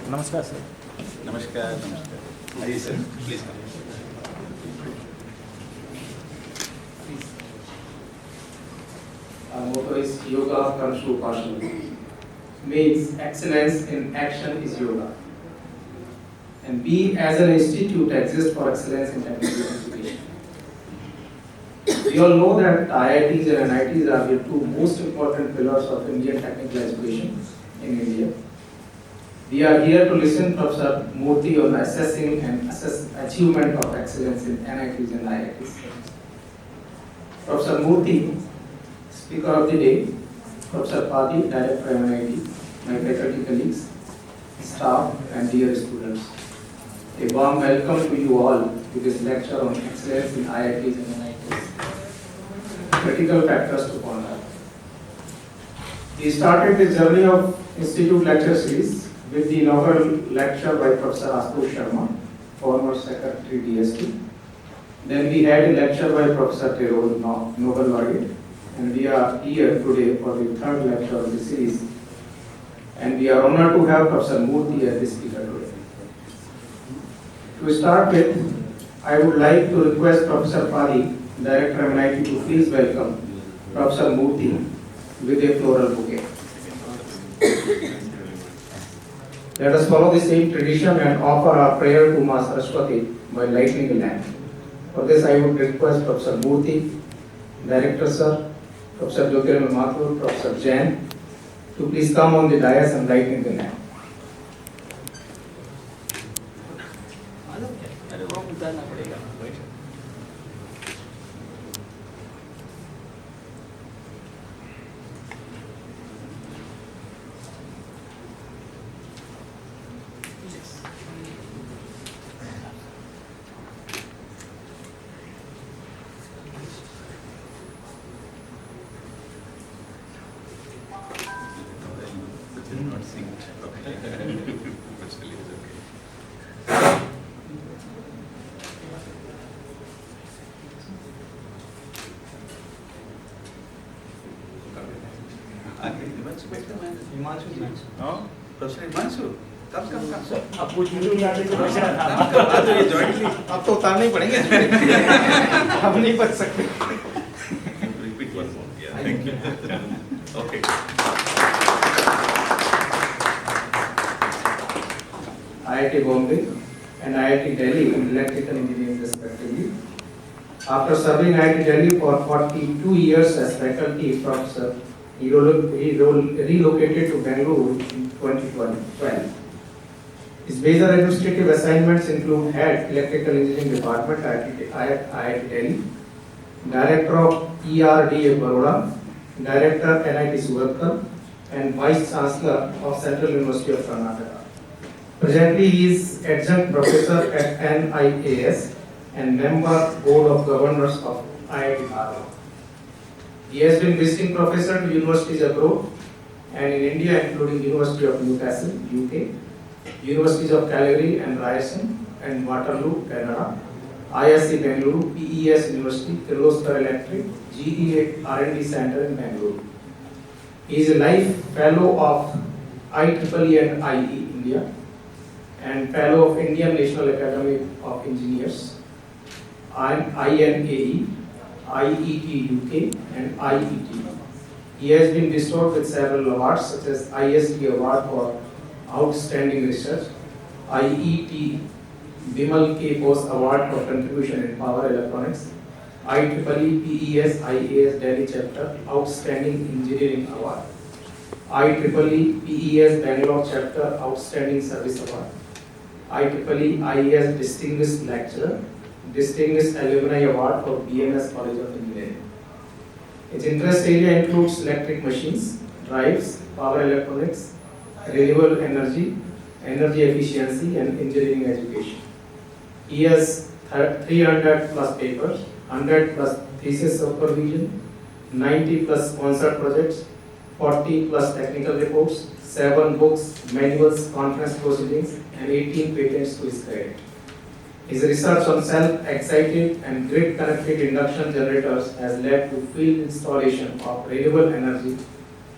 नमस्कार sir. Namaskar, namaskar. Yes, sir. Please come. Our motto is Yoga comes to Passion. Means excellence in action is yoga. And we as an institute exist for excellence in technical education. We all know that IITs and NITs are the two most important pillars of Indian technical education in India. We are here to listen to Professor Murthy on assessing and achievement of excellence in NITs and IITs. Professor Murthy, Speaker of the Day, Professor Padi, Director MIT, my faculty colleagues, staff and dear students. A warm welcome to you all to this lecture on excellence in IITs and NITs. Critical factors to ponder. We started the journey of Institute Lecture Series with the inaugural lecture by Professor Ashutosh Sharma, former Secretary DST. Then we had a lecture by Professor Terol, Nobel laureate, and we are here today for the third lecture of the series. And we are honored to have Professor Murthy as the speaker today. To start with, I would like to request Professor Padi, Director MIT, to please welcome Professor Murthy with a floral bouquet. Let us follow the same tradition and offer our prayer to Ma Saraswati by lighting a lamp. For this, I would request Professor Murthy, Director Sir, Professor Jyotirmay Mathur, Professor Jain, to please come on the dais and lighting the lamp. Not synced. Okay. But still it is okay. Himanshu. Oh, Professor Himanshu. Come. अब कुछ video याद है तो Come, ये jointly. अब तो उतारने ही पड़ेंगे. अब नहीं बच सकते. Repeat one more. Yeah, thank you. Okay. IIT Bombay and IIT Delhi in electrical engineering respectively. After serving IIT Delhi for 42 years as faculty professor, he relocated to Bangalore in 2012. His major administrative assignments include Head Electrical Engineering Department at IIT Delhi, Director of ERDA Baroda, Director NIT Surat, and Vice Chancellor of Central University of Karnataka. Presently, he is adjunct professor at NIAS and member board of governors of IIT Harvard. He has been visiting professor to universities abroad and in India, including University of Newcastle, UK, Universities of Calgary and Ryerson and Waterloo, Canada, ISC Bangalore, PES University, Kirloskar Electric, GE R&D Center in Bangalore. He is a life fellow of IEEE and IE India, and Fellow of Indian National Academy of Engineers, INAE, IET UK, and IET. He has been bestowed with several awards such as IST Award for Outstanding Research, IET Bimal K. Bose Award for Contribution in Power Electronics, IEEE PES IAS Delhi Chapter Outstanding Engineering Award, IEEE PES Bangalore Chapter Outstanding Service Award, IEEE IAS Distinguished Lecturer, Distinguished Alumni Award for BMS College of Engineering. Its interest area includes electric machines, drives, power electronics, renewable energy, energy efficiency, and engineering education. He has 300 plus papers, 100 plus thesis supervision, 90 plus sponsored projects, 40 plus technical reports, 7 books, manuals, conference proceedings, and 18 patents to his credit. His research on self-excited and grid-connected induction generators has led to field installation of renewable energy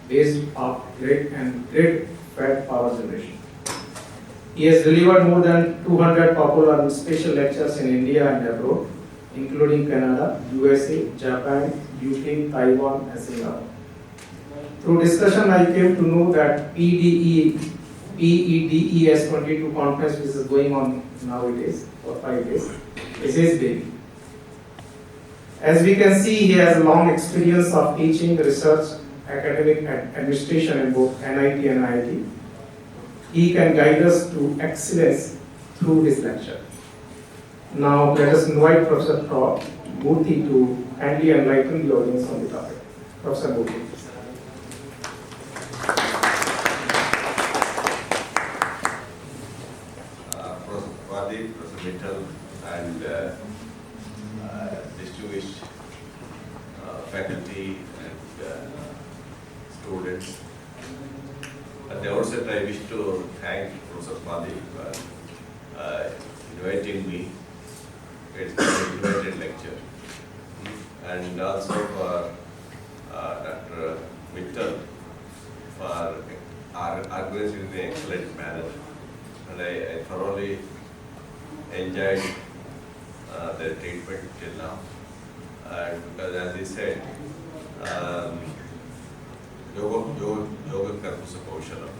based off grid and grid-fed power generation. He has delivered more than 200 popular and special lectures in India and abroad, including Canada, USA, Japan, UK, Taiwan, and Singapore. Through discussion, I came to know that PEDES 22 conference, which is going on nowadays for 5 days, is his baby. As we can see, he has a long experience of teaching, research, academic and administration in both NIT and IIT. He can guide us to excellence through his lecture. Now let us invite Professor Murthy to kindly enlighten the audience on the topic. Professor Murthy. Professor Pradeep, Professor Mittal, and distinguished faculty and students. At the outset, I wish to thank Professor Pradeep for inviting me. It's an invited lecture. And also for Dr. Mittal for organizing in an excellent manner. And I thoroughly enjoyed their treatment till now. And because as he said, yoga karma kaushalam.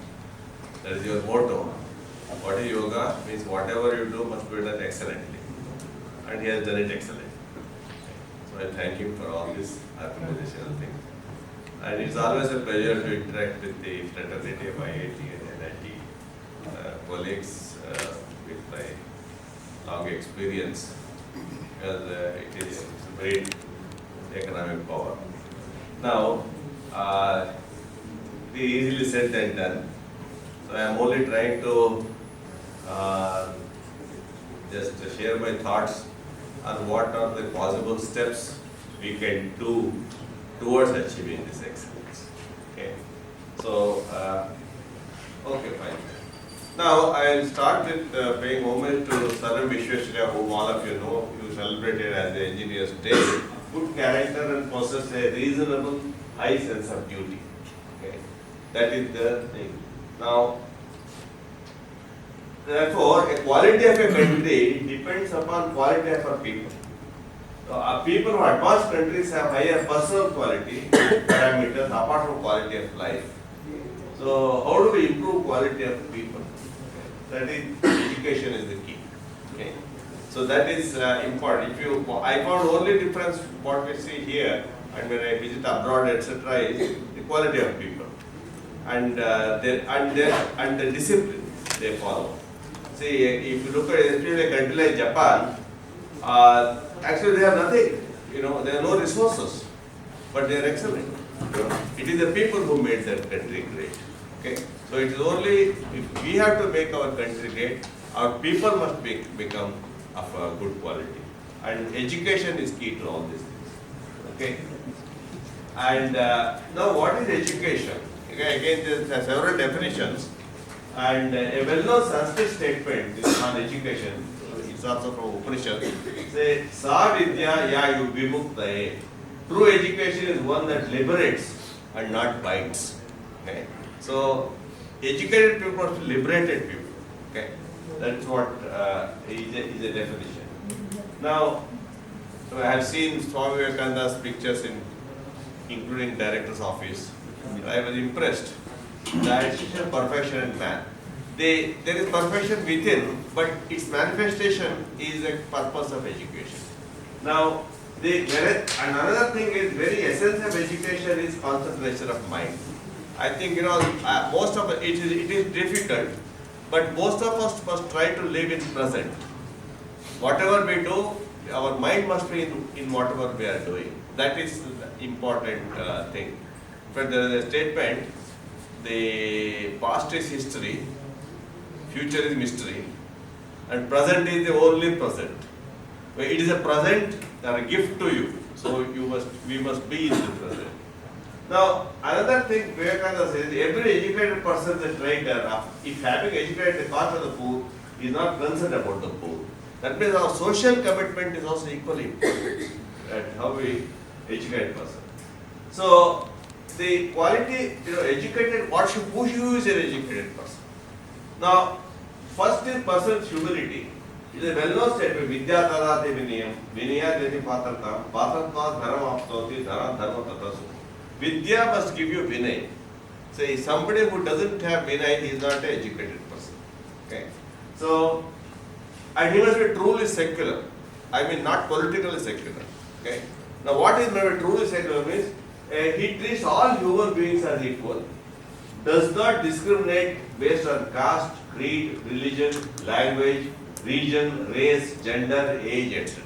That is your motto. What is yoga? Means whatever you do must be done excellently. And he has done it excellently. So I thank him for all this organizational thing. And it's always a pleasure to interact with the fraternity of IIT and NIT colleagues with my long experience, because it is great economic power. Now, the easily said than done. So I am only trying to just share my thoughts on what are the possible steps we can do towards achieving this excellence. Okay. So, okay, fine. Now I will start with paying homage to Sir Vishweshwarya, whom all of you know. You celebrated as the Engineers Day. Good character and possess a reasonable high sense of duty. Okay. That is the thing. Now, therefore, a quality of a country depends upon quality of our people. So, our people from advanced countries have higher personal quality parameters apart from quality of life. So, how do we improve quality of people? That is, education is the key. Okay. So that is important. If you, I found only difference what we see here and when I visit abroad, etc., is the quality of people and the discipline they follow. See, if you look at especially a country like Japan, actually they have nothing. You know, there are no resources, but they are excellent. You know, it is the people who made that country great. Okay, so it is only if we have to make our country great, our people must become of good quality, and education is key to all these things. Okay, and now what is education? Again, there are several definitions, and a well-known Sanskrit statement is on education. It's also from Upanishad. Say, "Sa vidya ya yu vimuktaye." True education is one that liberates and not binds. Okay. So, educated people are liberated people. Okay, that's what is a definition. Now, I have seen Swami Vivekananda's pictures including director's office. I was impressed. That perfection in man. There is perfection within, but its manifestation is a purpose of education. Now, another thing is very essence of education is concentration of mind. I think most of it is difficult, but most of us must try to live in present. Whatever we do, our mind must be in whatever we are doing. That is the important thing. But there is a statement: the past is history, future is mystery, and present is the only present. It is a present or a gift to you. So we must be in the present. Now, another thing Vivekananda says, every educated person is a trader. If having educated the cause of the poor, is not concerned about the poor. That means our social commitment is also equally important at how we educate person. So, the quality, educated, who is an educated person? Now, First is person's humility. It is a well-known statement. Vidya tadati vinayam, vinaya deti patratam, patratva dharam aptoti, dharam dharma tatasu. Vidya must give you vinay. Say somebody who doesn't have vinay, he is not an educated person. Okay. So, and he must be truly secular. I mean, not politically secular. Okay. Now, what is maybe truly secular means he treats all human beings as equal, does not discriminate based on caste, creed, religion, language, region, race, gender, age, etc.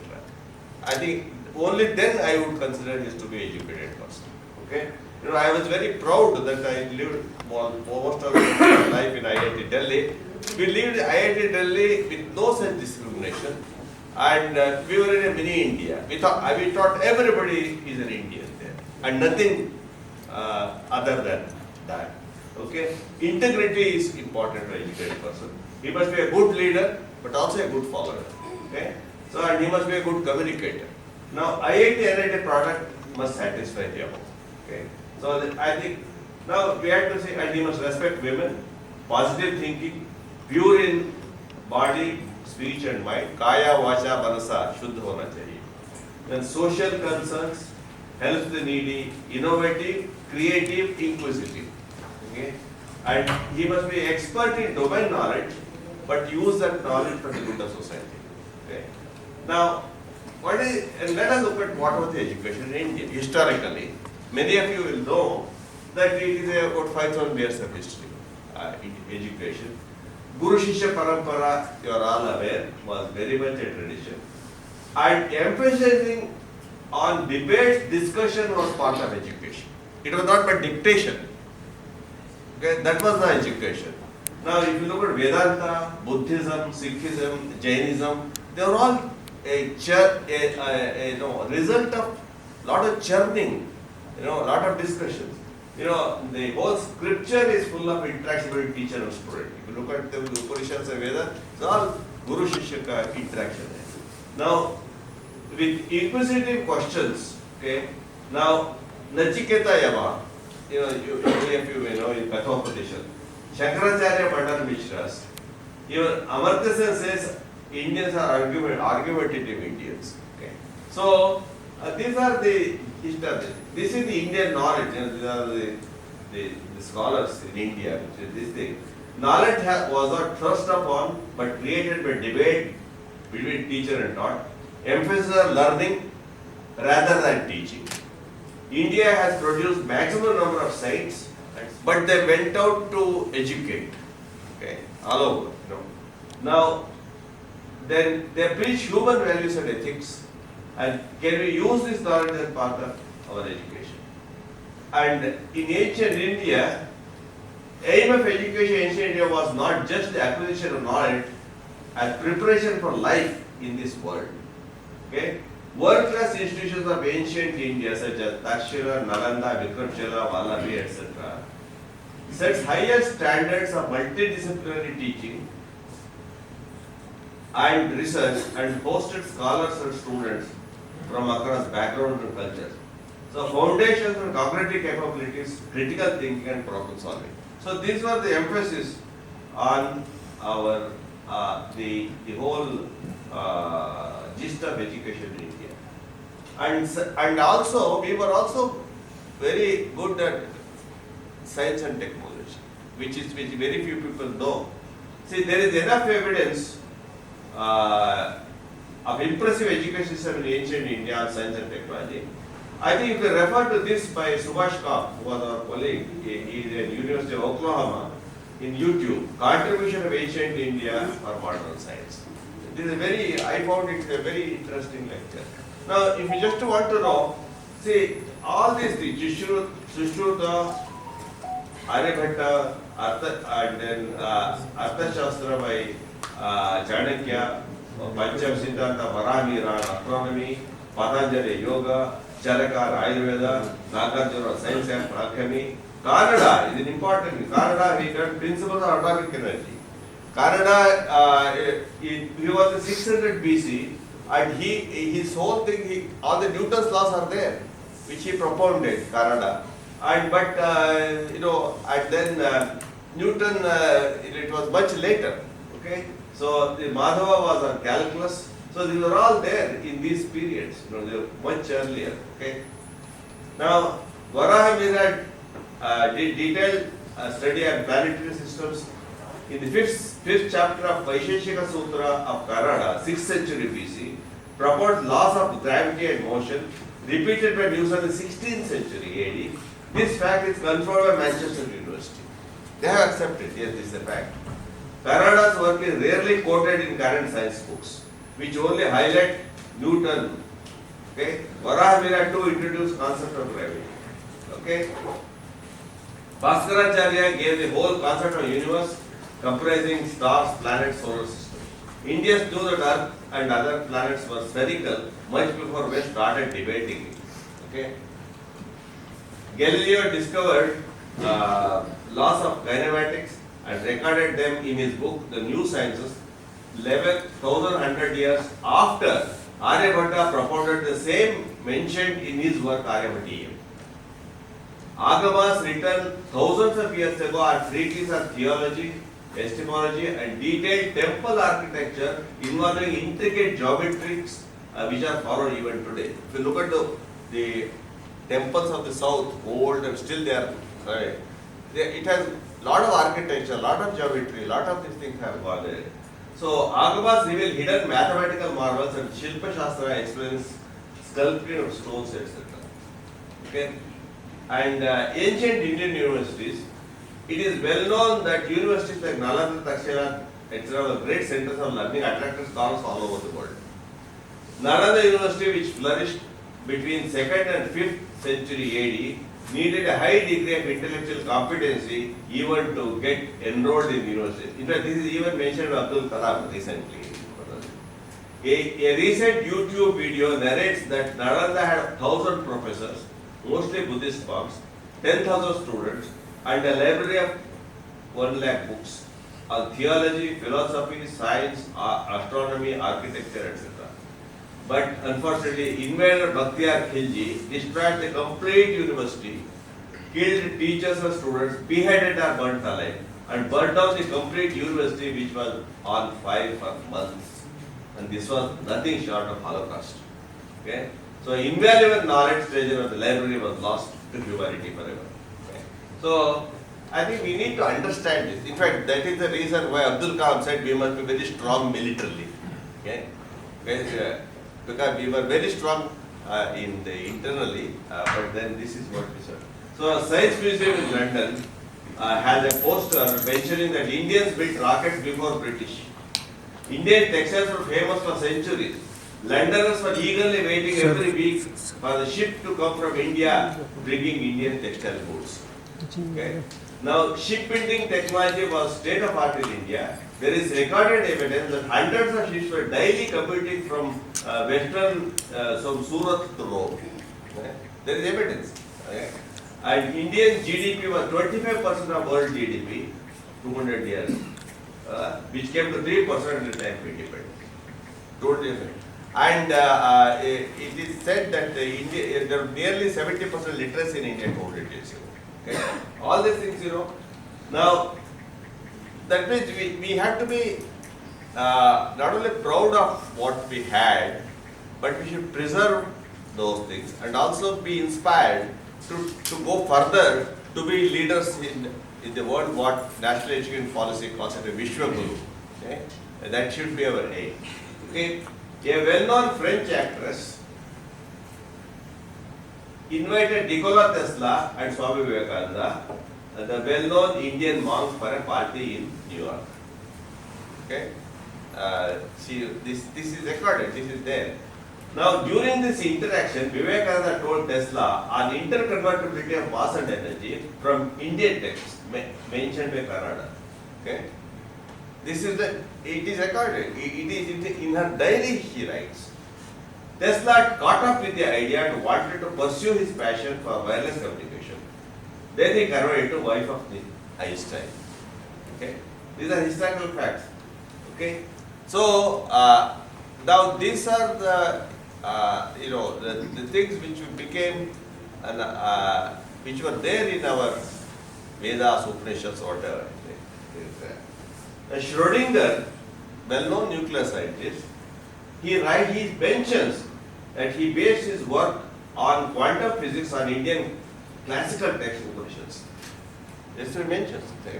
I think only then I would consider this to be an educated person. Okay. I was very proud that I lived most of my life in IIT Delhi. We lived in IIT Delhi with no such discrimination, and we were in a mini India. We thought everybody is an Indian there, and nothing other than that. Okay, integrity is important for an educated person. He must be a good leader, but also a good follower. Okay, so and he must be a good communicator. Now, IIT product must satisfy the above. Okay. So I think now we have to say, and he must respect women, positive thinking, pure in body, speech and mind, kaya, vacha, manasa, shuddha hona chahiye. Then social concerns, helps the needy, innovative, creative, inquisitive. Okay? And he must be expert in domain knowledge, but use that knowledge for the good of society. Okay? Now, and let us look at what was the education in India historically. Many of you will know that it is about 5,000 years of history, education. Guru Shishya Parampara, you are all aware, was very much a tradition. And emphasizing on debates, discussion was part of education. It was not by dictation. Okay, that was the education. Now, if you look at Vedanta, Buddhism, Sikhism, Jainism, they are all a result of lot of churning. A lot of discussions. The whole scripture is full of interaction between teacher and student. If you look at the Upanishads and Vedas, it's all Guru Shishya interaction. Now, with inquisitive questions, okay, now, Nachiketa Yama, many of you may know in Kathopadishan, Shankaracharya Pandana Mishras, even Amartya Sen says Indians are argumentative Indians. Okay. So, these are the history. This is the Indian knowledge. These are the scholars in India, which is this thing. Knowledge was not thrust upon, but created by debate between teacher and taught. Emphasis on learning rather than teaching. India has produced maximum number of saints, but they went out to educate. Okay, all over. Now, then they preach human values and ethics. And can we use this knowledge as part of our education? And in ancient India, aim of education in ancient India was not just the acquisition of knowledge as preparation for life in this world. Okay? World-class institutions of ancient India such as Takshila, Nalanda, Vikramshila, Vallabhi, etc. sets higher standards of multidisciplinary teaching and research and hosted scholars and students from across backgrounds and cultures. So foundations and cognitive capabilities, critical thinking and problem solving. So these were the emphasis on our the whole gist of education in India. And also we were also very good at science and technology, which very few people know. See, there is enough evidence of impressive education system in ancient India on science and technology. I think you can refer to this by Subhash Kap, who was our colleague. He is at University of Oklahoma in YouTube. Contribution of ancient India for modern science. This is I found it a very interesting lecture. Now, if you just want to know, see, all these things, Sushruta, Aryabhatta, and then Arthashastra by Chanakya, Pancham Siddhanta, Varamira, astronomy, Patanjali yoga, Charakar Ayurveda, Nagarjuna science and alchemy. Canada is an important. Canada, he got principles of atomic energy. Canada, he was in 600 BC, and his whole thing, all the Newton's laws are there, which he propounded. Canada, and and then Newton, it was much later. Okay, so the Madhava was on calculus. So these were all there in these periods. They were much earlier. Okay. Now Varahamira did detailed study on planetary systems. In the fifth chapter of Vaisheshika Sutra of Kannada, 6th century BC, proposed laws of gravity and motion, repeated by Newton in the 16th century AD. This fact is confirmed by Manchester University. They have accepted, yes, this is a fact. Kannada's work is rarely quoted in current science books, which only highlight Newton. Okay, Varahamira too introduced concept of gravity. Okay, Bhaskaracharya gave the whole concept of universe comprising stars, planets, solar system. Indians knew that Earth and other planets were spherical much before we started debating it. Okay, Galileo discovered laws of kinematics and recorded them in his book The New Sciences 11,100 years after Aryabhatta propounded the same mentioned in his work Aryabhatiyam. Agamas written thousands of years ago are treatises on theology, epistemology and detailed temple architecture involving intricate geometries which are followed even today. If you look at the temples of the south, old and still they are, it has lot of architecture, lot of geometry, lot of these things have gone there. So Agamas reveal hidden mathematical marvels and Shilpa Shastra explains sculpting of stones, etc. Okay, and ancient Indian universities. It is well known that universities like Nalanda, Takshila, etc. were great centers of learning, attracted scholars all over the world. Nalanda University, which flourished between 2nd and 5th century AD, needed a high degree of intellectual competency even to get enrolled in university. In fact, this is even mentioned by Abdul Kalam recently. A recent YouTube video narrates that Nalanda had 1,000 professors, mostly Buddhist monks, 10,000 students, and a library of 1 lakh books on theology, philosophy, science, astronomy, architecture, etc. But unfortunately, invader Bhaktiar Khilji destroyed the complete university, killed teachers and students, beheaded or burnt alive, and burnt down the complete university which was on fire for months. And this was nothing short of Holocaust. Okay? So invaluable knowledge treasure of the library was lost to humanity forever. Okay? So I think we need to understand this. In fact, that is the reason why Abdul Kalam said we must be very strong militarily. Okay? Because we were very strong internally, but then this is what we said. So Science Museum in London has a poster mentioning that Indians built rockets before British. Indian textiles were famous for centuries. Londoners were eagerly waiting every week for the ship to come from India bringing Indian textile goods. Okay. Now, shipbuilding technology was state of art in India. There is recorded evidence that hundreds of ships were daily commuting from western, from Surat to Rome. Okay. There is evidence. Okay. And Indian GDP was 25% of world GDP, 200 years, which came to 3% at the time of independence. Totally different. And it is said that there are nearly 70% literacy in India 200 years ago. Okay. All these things, Now, that means we have to be not only proud of what we had, but we should preserve those things and also be inspired to go further, to be leaders in the world, what National Education Policy calls it a Vishwa Guru. Okay? That should be our aim. Okay? A well-known French actress invited Nikola Tesla and Swami Vivekananda, the well-known Indian monk, for a party in New York. Okay? This is recorded, this is there. Now, during this interaction, Vivekananda told Tesla on interconvertibility of mass and energy from Indian texts mentioned by Kannada. Okay? This is it is recorded. It is in her diary, she writes. Tesla caught up with the idea and wanted to pursue his passion for wireless communication. Then he converted to wife of Einstein. Okay? These are historical facts. Okay? So, now these are the the things which became which were there in our Vedas, Upanishads, whatever. Schrödinger, well-known nuclear scientist, he mentions that he based his work on quantum physics on Indian classical text Upanishads. Just he mentions. Okay.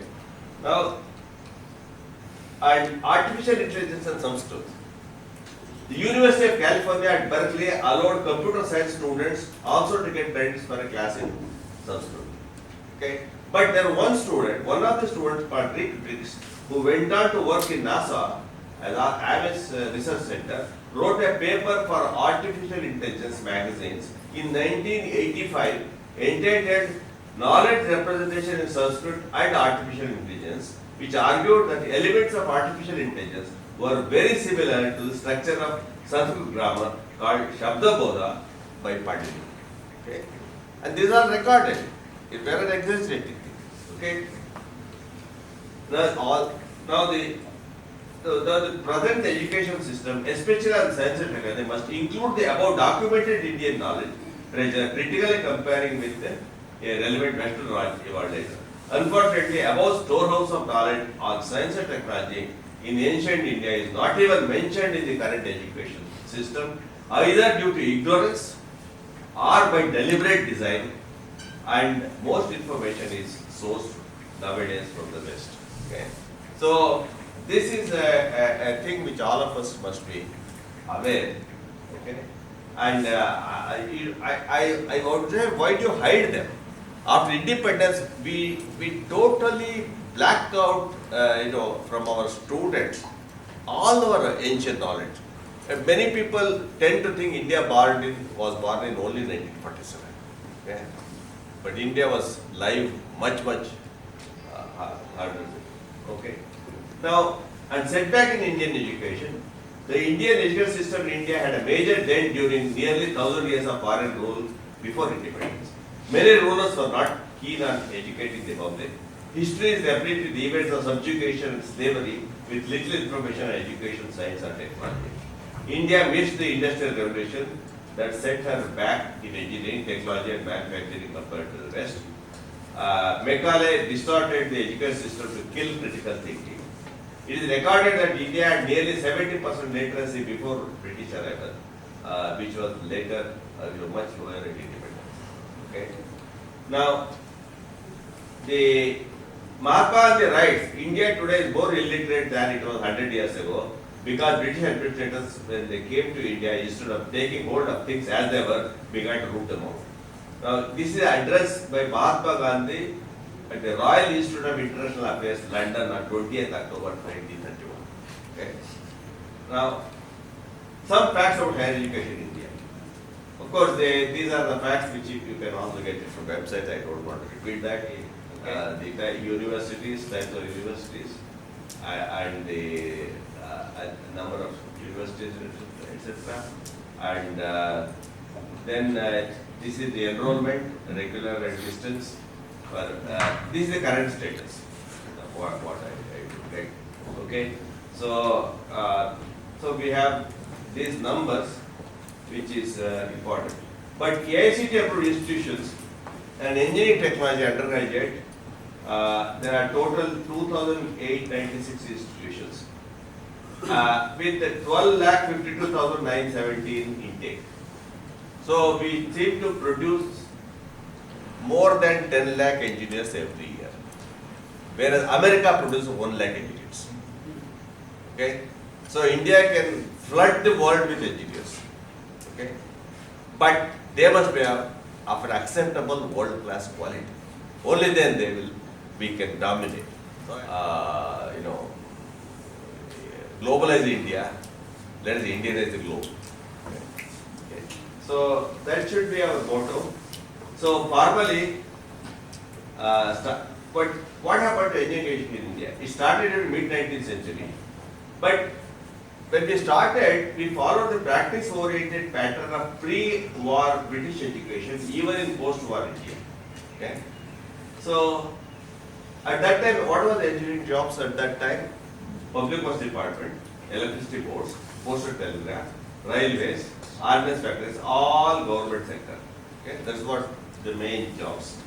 Now, and artificial intelligence and Sanskrit. The University of California at Berkeley allowed computer science students also to get credits for a class in Sanskrit. Okay. But there was one of the students called Rick Briggs, who went on to work in NASA as our Ames Research Center, wrote a paper for Artificial Intelligence magazines in 1985 entitled Knowledge Representation in Sanskrit and Artificial Intelligence, which argued that the elements of artificial intelligence were very similar to the structure of Sanskrit grammar called Shabdabodha by Pandit. Okay? And these are recorded. It were an exaggerating thing. Okay? Now the present education system, especially on science and technology, must include the above documented Indian knowledge, critically comparing with a relevant Western knowledge evaluation. Unfortunately, above storehouse of knowledge on science and technology in ancient India is not even mentioned in the current education system, either due to ignorance or by deliberate design, and most information is sourced nowadays from the West. Okay? So, this is a thing which all of us must be aware. Okay? And I would say, why do you hide them? After independence, we totally blacked out, from our students all our ancient knowledge. Many people tend to think India was born in only 1947. Okay? But India was live much harder. Okay. Now, and setback in Indian education, the Indian education system in India had a major dent during nearly 1,000 years of foreign rule before independence. Many rulers were not keen on educating the public. History is replete with events of subjugation and slavery with little information on education, science and technology. India missed the industrial revolution that set her back in engineering, technology and manufacturing compared to the West. Macaulay distorted the education system to kill critical thinking. It is recorded that India had nearly 70% literacy before British arrival, which was later much lower at independence. Okay. Now, the Mahatma writes, India today is more illiterate than it was 100 years ago, because British administrators, when they came to India, instead of taking hold of things as they were, began to root them out. Now, this is addressed by Mahatma Gandhi at the Royal Institute of International Affairs, London, on 20th October 1931. Okay. Now, some facts about higher education in India. Of course, these are the facts which you can also get it from websites. I don't want to repeat that. The universities, types of universities, and the number of universities, etc. And then this is the enrollment, regular and distance. This is the current status. What I get. Okay. So so we have these numbers, which is important. But AICTE approved institutions and engineering technology undergraduate, there are total 2,896 institutions with 12,52,917 intake. So we seem to produce more than 10 lakh engineers every year, whereas America produces 1 lakh engineers. Okay, so India can flood the world with engineers. Okay, but they must be of an acceptable world-class quality. Only then we can dominate. Globalize India. Let us Indianize the globe. Okay. So that should be our motto. So formally, but what happened to education in India? It started in mid-19th century, but when we started, we followed the practice-oriented pattern of pre-war British education, even in post-war India. Okay? So, at that time, what was the engineering jobs at that time? Public Works Department, electricity boards, postal telegraph, railways, ordnance factories, all government sector. Okay? That's what the main jobs.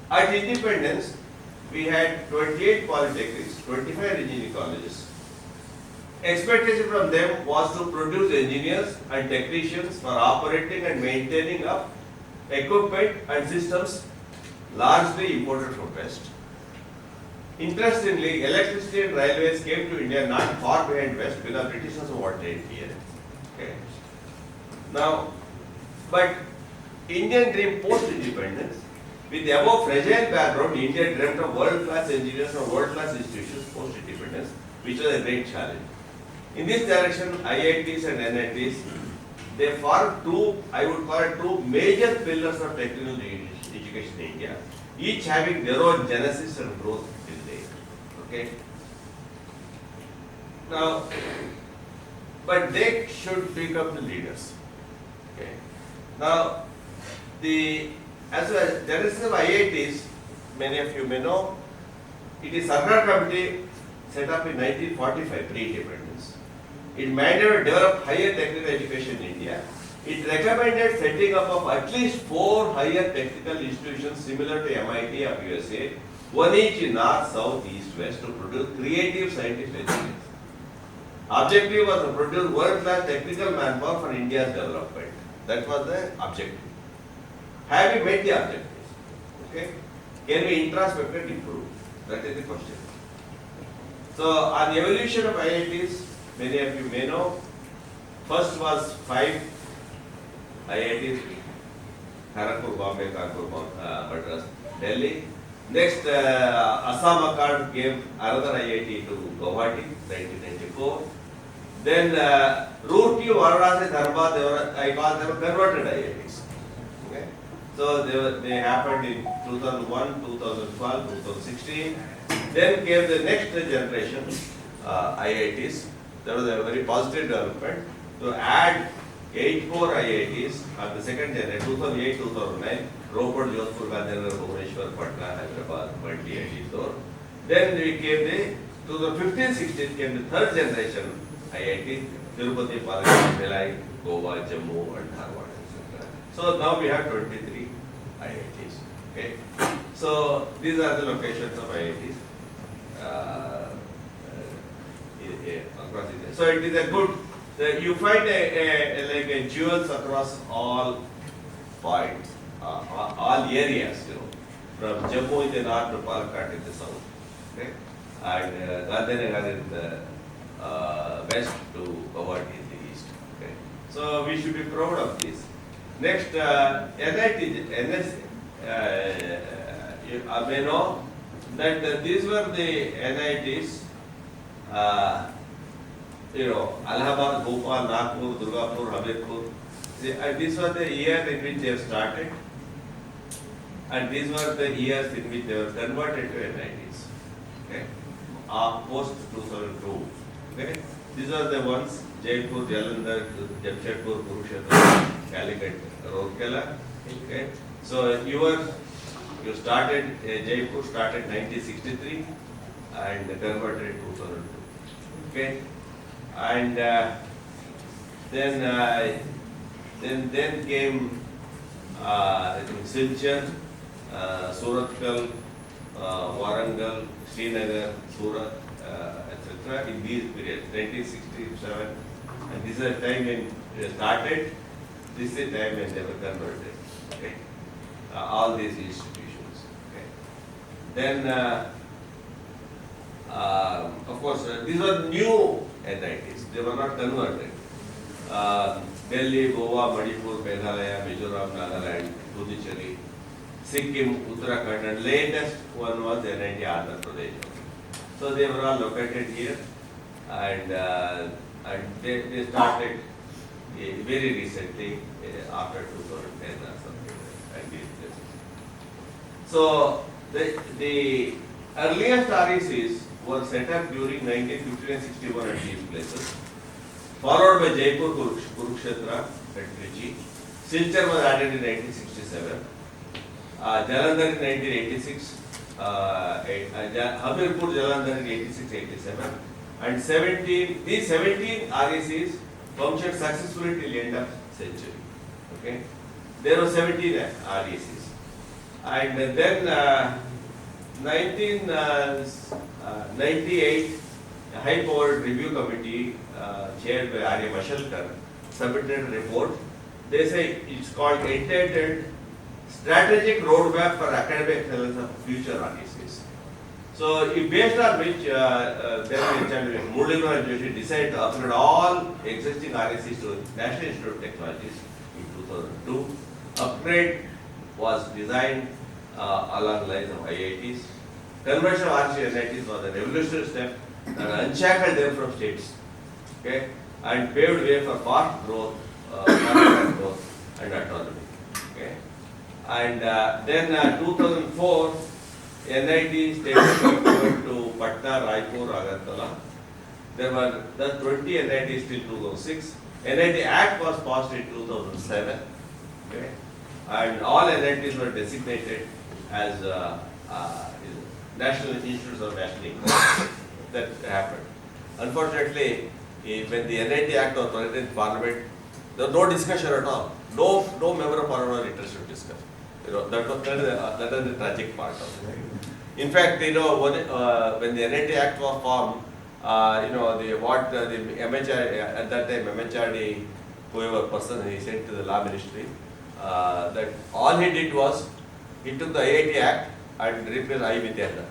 At independence, we had 28 polytechnics, 25 engineering colleges. Expectation from them was to produce engineers and technicians for operating and maintaining of equipment and systems largely imported from West. Interestingly, electricity and railways came to India not far behind West because British also wanted it here. Okay. Now, but Indian dream post-independence, with the above fragile background, India dreamt of world-class engineers from world-class institutions post-independence, which was a great challenge. In this direction, IITs and NITs, they formed two, I would call it two major pillars of technical education in India, each having their own genesis and growth till date. Okay. Now, but they should become the leaders. Okay. Now, as a genesis of IITs, many of you may know, it is Sarkar Committee set up in 1945, pre-independence. It mandated to develop higher technical education in India. It recommended setting up of at least 4 higher technical institutions similar to MIT of USA, one each in North, South, East, West to produce creative scientific engineers. Objective was to produce world-class technical manpower for India's development. That was the objective. Have we met the objectives? Okay. Can we introspect and improve? That is the question. So, on the evolution of IITs, many of you may know, first was 5 IITs, Kharagpur, Bombay, Kanpur, Madras, Delhi. Next, Assam Accord gave another IIT to Guwahati, 1994. Then, Roorkee, Varanasi, Dharwad, I call them converted IITs. Okay. So, they happened in 2001, 2012, 2016. Then came the next generation IITs. There was a very positive development to add 8 more IITs of the second generation, 2008, 2009, Ropar, Jodhpur, Gandhinagar, Bhubaneswar, Patna, Hyderabad, Murthy, and Indore. Then we came the 2015-16 came the third generation IIT, Tirupati, Palakkad, Bhilai, Goa, Jammu, and Dharwad, etc. So now we have 23 IITs. Okay. So these are the locations of IITs. Across India. So it is a good, you find like a jewels across all points, all areas, you know, from Jammu in the north to Palakkad in the south, okay, and Gandhinagar in the west to Guwahati in the east, okay. So we should be proud of this. Next, NIT, you may know that these were the NITs. You know, Allahabad, Bhopal, Nagpur, Durgapur, Hamirpur. These were the years in which they have started, and these were the years in which they were converted to NITs. Okay, post 2002. Okay, these are the ones: Jaipur, Jalandhar, Jamshedpur, Kurukshetra, Calicut, Rourkela. Okay, so you started Jaipur started 1963 and converted in 2002. Okay. And then came I think Silchar, Suratkal, Warangal, Srinagar, Surat, etc. In these periods, 1967, and this is the time when they started. This is the time when they were converted. Okay, all these institutions. Okay, then of course these were new NITs, they were not converted. Delhi, Goa, Manipur, Meghalaya, Mizoram, Nagaland, Puducherry, Sikkim, Uttarakhand, and latest one was NIT Andhra Pradesh. So they were all located here, and they started very recently after 2010 or something. So the earliest RECs were set up during 1950 and 61 at these places, followed by Jaipur, Kurukshetra at Trichy. Silchar was added in 1967, Jalandhar in 1986, Hamirpur, Jalandhar in 86-87, and these 17 RECs functioned successfully till the end of century. Okay, there were 17 RECs, and then 1998, a high-powered review committee chaired by Arya Mashalkar submitted a report. They say it's called Entitled Strategic Roadmap for Academic Excellence of Future RTCs. So, based on which Murthy and Joshi decided to upgrade all existing RSCs to National Institute of Technologies in 2002. Upgrade was designed along the lines of IITs. Conversion of RC NITs was a revolutionary step that unshackled them from states, okay, and paved way for fast growth, growth and autonomy. Okay. And then 2004, NIT stated to Patna, Raipur, Agartala. There were the 20 NITs till 2006. NIT Act was passed in 2007. Okay. And all NITs were designated as National Institutes of National Income. That happened. Unfortunately, when the NIT Act was presented in Parliament, there was no discussion at all. No member of Parliament was interested to discuss. That was the tragic part of it. In fact, when the NIT Act was formed, the MHRD, at that time MHRD, whoever person he sent to the law ministry, that all he did was he took the IIT Act and replaced I Vidyanda.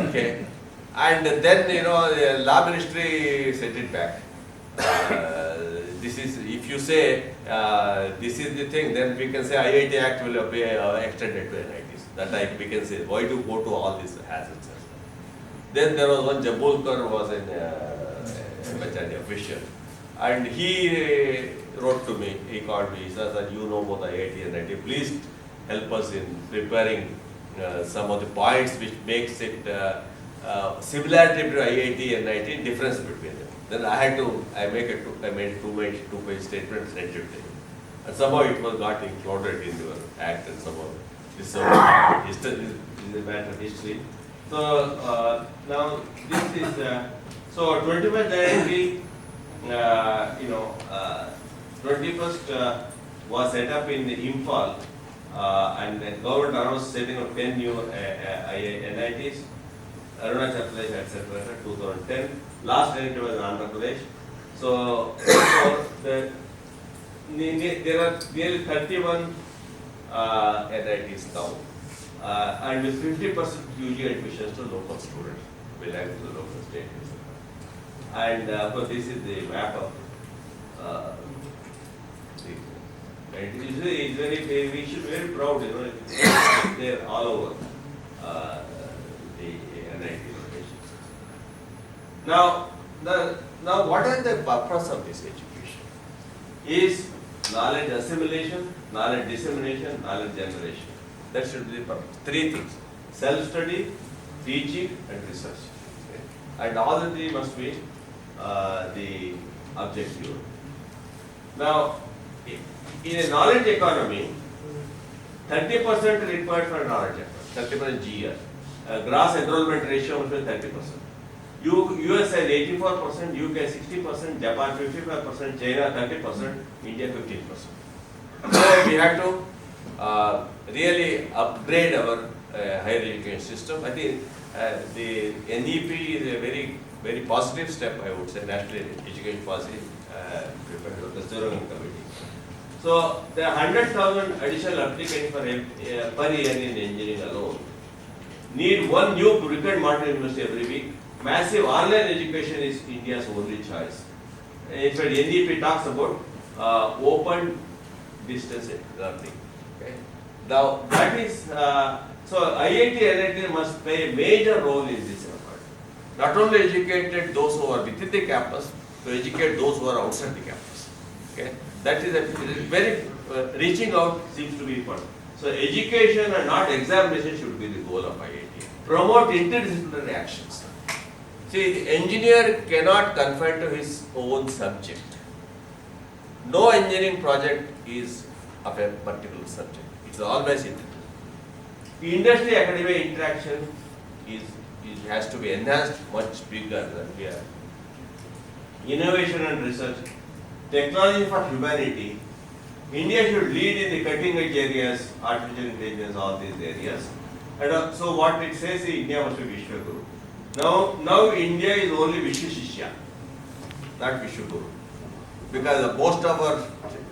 Okay, and then the law ministry sent it back. This is, if you say this is the thing, then we can say IIT Act will be extended to NITs. That we can say. Why do go to all these hazards? Then there was one Jabulkar was an MHRD official, and he wrote to me. He called me. He said that you know about IIT and NIT. Please help us in preparing some of the points which makes it similarity between IIT and NIT, difference between them. Then I made a two-page statement and sent it to him. And somehow it was got included in your act, and somehow this is a matter of history. So now this is 21st January, 21st was set up in Imphal, and the government announced setting up 10 new NITs, Arunachal Pradesh, etc. 2010. Last NIT was in Andhra Pradesh. So there are nearly 31 NITs now, and with 50% UG admissions to local students belonging to the local state. And of course, this is the map of and it is very, we should be very proud, they're all over the NIT locations. Now, what is the purpose of this education? Is knowledge assimilation, knowledge dissemination, knowledge generation. That should be the purpose. Three things: self-study, teaching, and research. Okay? And all the three must be the objective. Now, in a knowledge economy, 30% required for knowledge economy, 30% GR. Gross enrollment ratio must be 30%. US has 84%, UK 60%, Japan 55%, China 30%, India 15%. So we have to really upgrade our higher education system. I think the NEP is a very, very positive step, I would say, National Education Policy prepared by the Steering Committee. So there are 100,000 additional applicants per year in engineering alone. Need one new curriculum modern university every week. Massive online education is India's only choice. In fact, NEP talks about open distance learning. Okay. Now that is so IIT and NIT must play a major role in this effort. Not only educated those who are within the campus, to educate those who are outside the campus. Okay. That is a very reaching out seems to be important. So education and not examination should be the goal of IIT. Promote interdisciplinary actions. See, the engineer cannot confine to his own subject. No engineering project is of a particular subject. It's always interdisciplinary. Industry academia interaction has to be enhanced much bigger than here. Innovation and research. Technology for humanity. India should lead in the cutting edge areas, artificial intelligence, all these areas. And so what it says is India must be Vishwaguru. Now India is only Vishwashishya, not Vishwaguru. Because most of our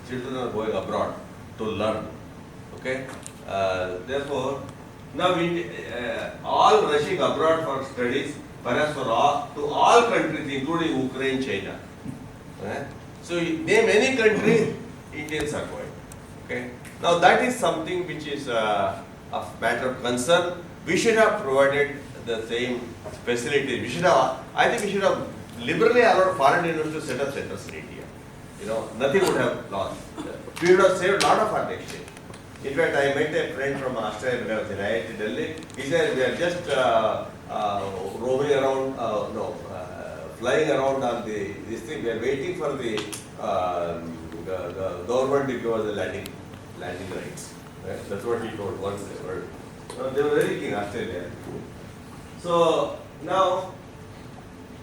children are going abroad to learn. Okay? Therefore, now all rushing abroad for studies, perhaps to all countries, including Ukraine, China. So name any country, Indians are going. Okay? Now that is something which is a matter of concern. We should have provided the same facilities. I think we should have liberally allowed foreign universities to set up centers in India. Nothing would have lost. We would have saved a lot of our exchange. In fact, I met a friend from Australia when I was in IIT Delhi. He said, we are just roaming around, flying around on this thing. We are waiting for the government to give us the landing rights. Right? That's what he told once they were. They were very keen, Australia. So now,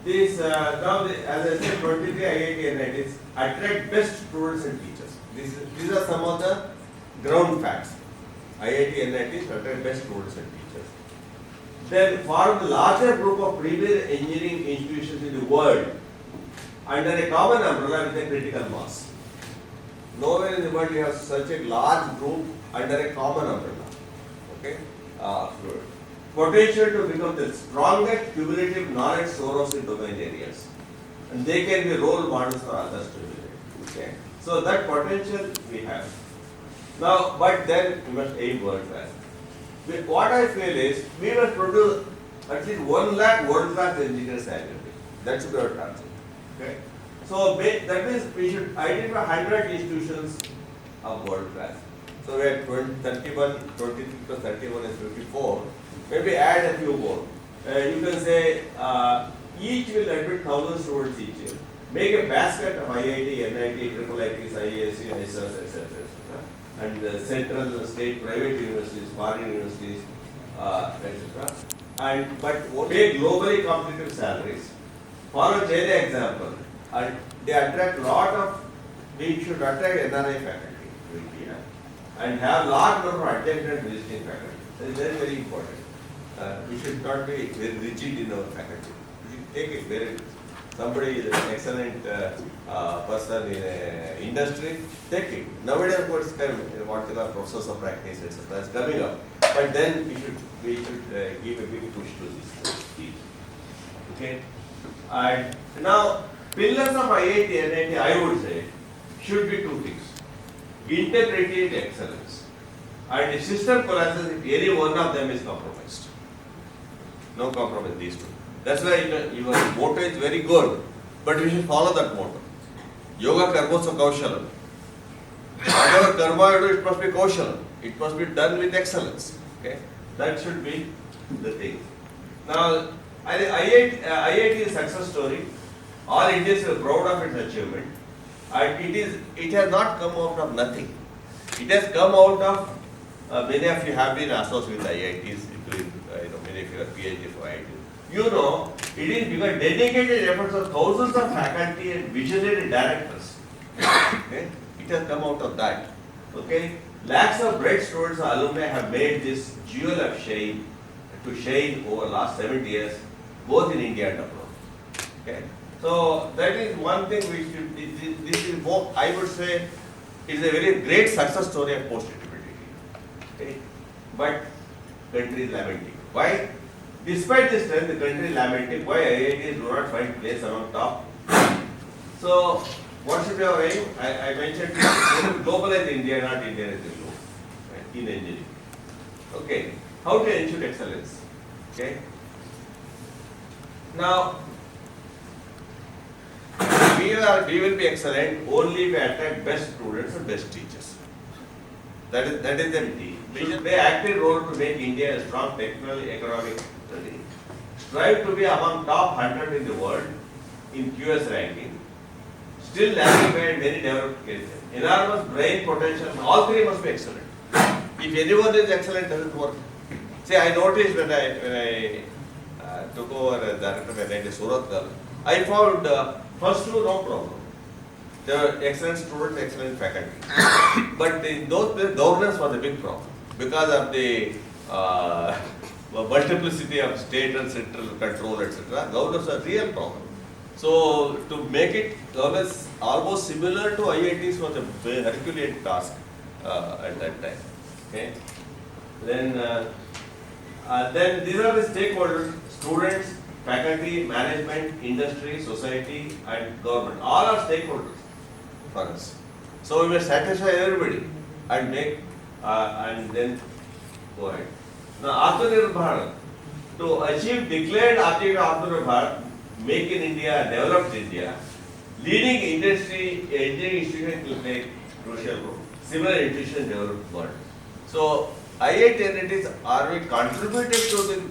as I said, 23 IIT and IITs attract best students and teachers. These are some of the ground facts. IIT and IITs attract best students and teachers. Then form the larger group of premier engineering institutions in the world under a common umbrella with a critical mass. Nowhere in the world you have such a large group under a common umbrella. Okay? Potential to become the strongest cumulative knowledge source in domain areas. And they can be role models for others to emulate. Okay? So that potential we have. Now, but then we must aim world class. What I feel is, we must produce at least 1 lakh world class engineers annually. That should be our target. Okay? So that means we should identify 100 institutions of world class. So we have 31, 23 plus 31 is 54. Maybe add a few more. You can say each will admit 1,000 students each year. Make a basket of IIT, NIT, IIITs, IISc, ISRs, etc. And central, state, private universities, foreign universities, etc. But pay globally competitive salaries. Follow China example. And they attract we should attract NRI faculty to India and have large number of adjunct and visiting faculty. That is very, very important. We should not be very rigid in our faculty. We should take it very. Somebody is an excellent person in industry, take it. Nowadays, of course, whatever process of practice, etc., is coming up. But then we should give a big push to this field. Okay. And now, pillars of IIT and NIT, I would say, should be two things: integrity and excellence, and the system collapses if any one of them is compromised. No compromise these two. That's why your motto is very good, but we should follow that motto. Yoga karmosa kaushalam. Whatever karma you do, it must be kaushalam. It must be done with excellence. Okay, that should be the thing. Now, IIT is a success story. All Indians are proud of its achievement, and it has not come out of nothing. It has come out of many of you have been associated with IITs, including many of you are PhD for IIT. It is because dedicated efforts of thousands of faculty and visionary directors. Okay? It has come out of that. Okay? Lakhs of bright students and alumni have made this jewel of shine over the last 70 years, both in India and abroad. Okay? So that is one thing we should. This is more, I would say, it is a very great success story of post-independence. Okay? But country is lamenting. Why? Despite this trend, the country is lamenting why IITs do not find place among top. So, what should be our aim? I mentioned globalize India, not Indianize the globe, right? In engineering. Okay. How to ensure excellence? Okay. Now, we will be excellent only if we attract best students and best teachers. That is the key. We should play active role to make India a strong technical, economic country. Strive to be among top 100 in the world in QS ranking. Still lagging behind many developed cases. Enormous brain potential. All three must be excellent. If anyone is excellent, it doesn't work. See, I noticed when I took over as director of NIT Surat, I found first two no problem. There were excellent students, excellent faculty. But in those places, governance was a big problem because of the multiplicity of state and central control, etc. Governors are real problem. So to make it governance almost similar to IITs was a very Herculean task at that time. Okay. Then these are the stakeholders: students, faculty, management, industry, society, and government. All are stakeholders for us. So we must satisfy everybody and make and then go ahead. Now, Atmanirbhar Bharat, to achieve declared objective of Atmanirbhar Bharat, make in India, developed India, leading industry, engineering institutions will play crucial role. Similar institutions developed world. So, IIT entities are we contributed to the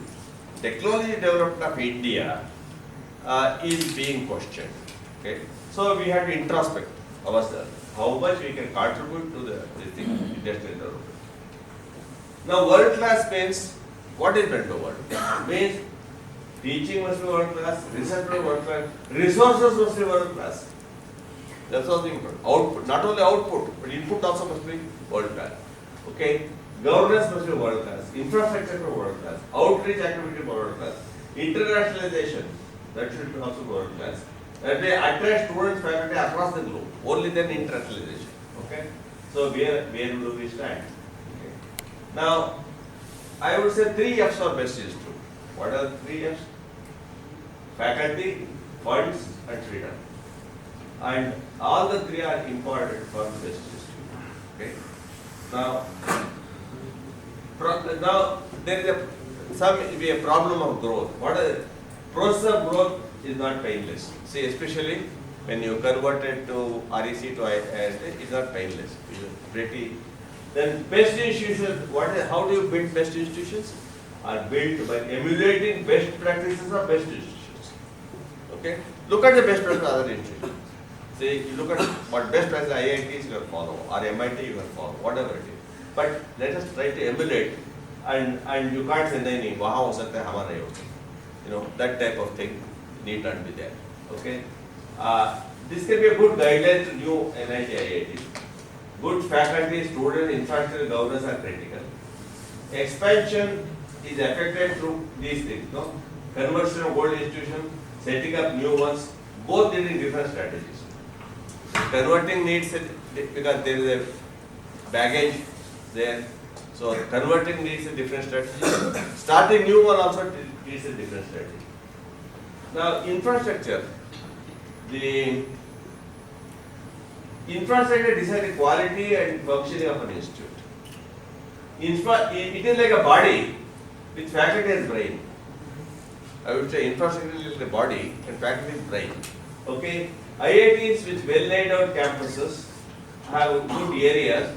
technology development of India is being questioned. Okay, so we have to introspect ourselves how much we can contribute to this thing, industrial development. Now, world class means, what is meant by world class? Means teaching must be world class, research must be world class, resources must be world class. That's all the important. Output, not only output, but input also must be world class. Okay, governance must be world class, infrastructure must be world class, outreach activity world class, internationalization, that should be also world class. That they attract students, faculty across the globe. Only then internationalization. Okay, so where do we stand? Now, I would say 3 F's are best used to. What are the 3 F's? Faculty, funds, and freedom. And all the 3 are important for best used to. Okay. Now there is a problem of growth. What is process of growth is not painless. See, especially when you convert it to REC to IIT, it's not painless. It's pretty. Then best institutions, how do you build best institutions? Are built by emulating best practices of best institutions. Okay? Look at the best practices of other institutions. Say, you look at what best practices IITs you will follow, or MIT you will follow, whatever it is. But let us try to emulate, and you can't say, nahi, wahan ho sakta hai, hamara nahi ho. You know, that type of thing need not be there. Okay? This can be a good guideline to new NIT IIT. Good faculty, student, infrastructure, governance are critical. Expansion is affected through these things, no? Conversion of old institutions, setting up new ones, both needing different strategies. Converting needs it because there is a baggage there. So converting needs a different strategy. Starting new one also needs a different strategy. Now, infrastructure. The infrastructure decides the quality and functioning of an institute. It is like a body with faculty as brain. I would say infrastructure is the body and faculty is brain. Okay, IITs with well laid out campuses have good areas,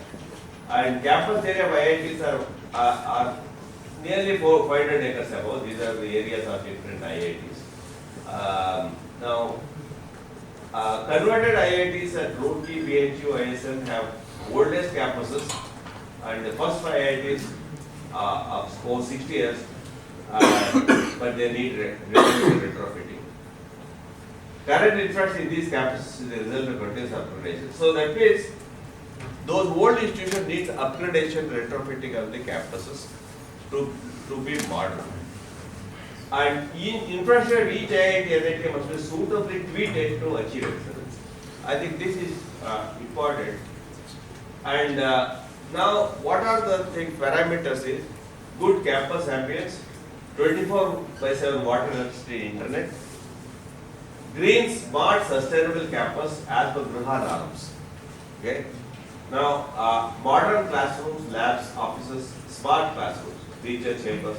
and campus area of IITs are nearly 500 acres above. These are the areas of different IITs. Now, converted IITs at Roorkee, BHU, ISM have oldest campuses, and the first 5 IITs for 60 years, but they need retrofitting. Current infrastructure in these campuses is the result of continuous upgradation. So that means those old institutions need upgradation, retrofitting of the campuses to be modern. And in infrastructure, each IIT NIT must be suitably tweaked to achieve excellence. I think this is important. And now, what are the parameters? Is good campus ambience, 24/7 water, electricity, internet, green, smart, sustainable campus as per Griha norms. Okay. Now, modern classrooms, labs, offices, smart classrooms, teacher chambers,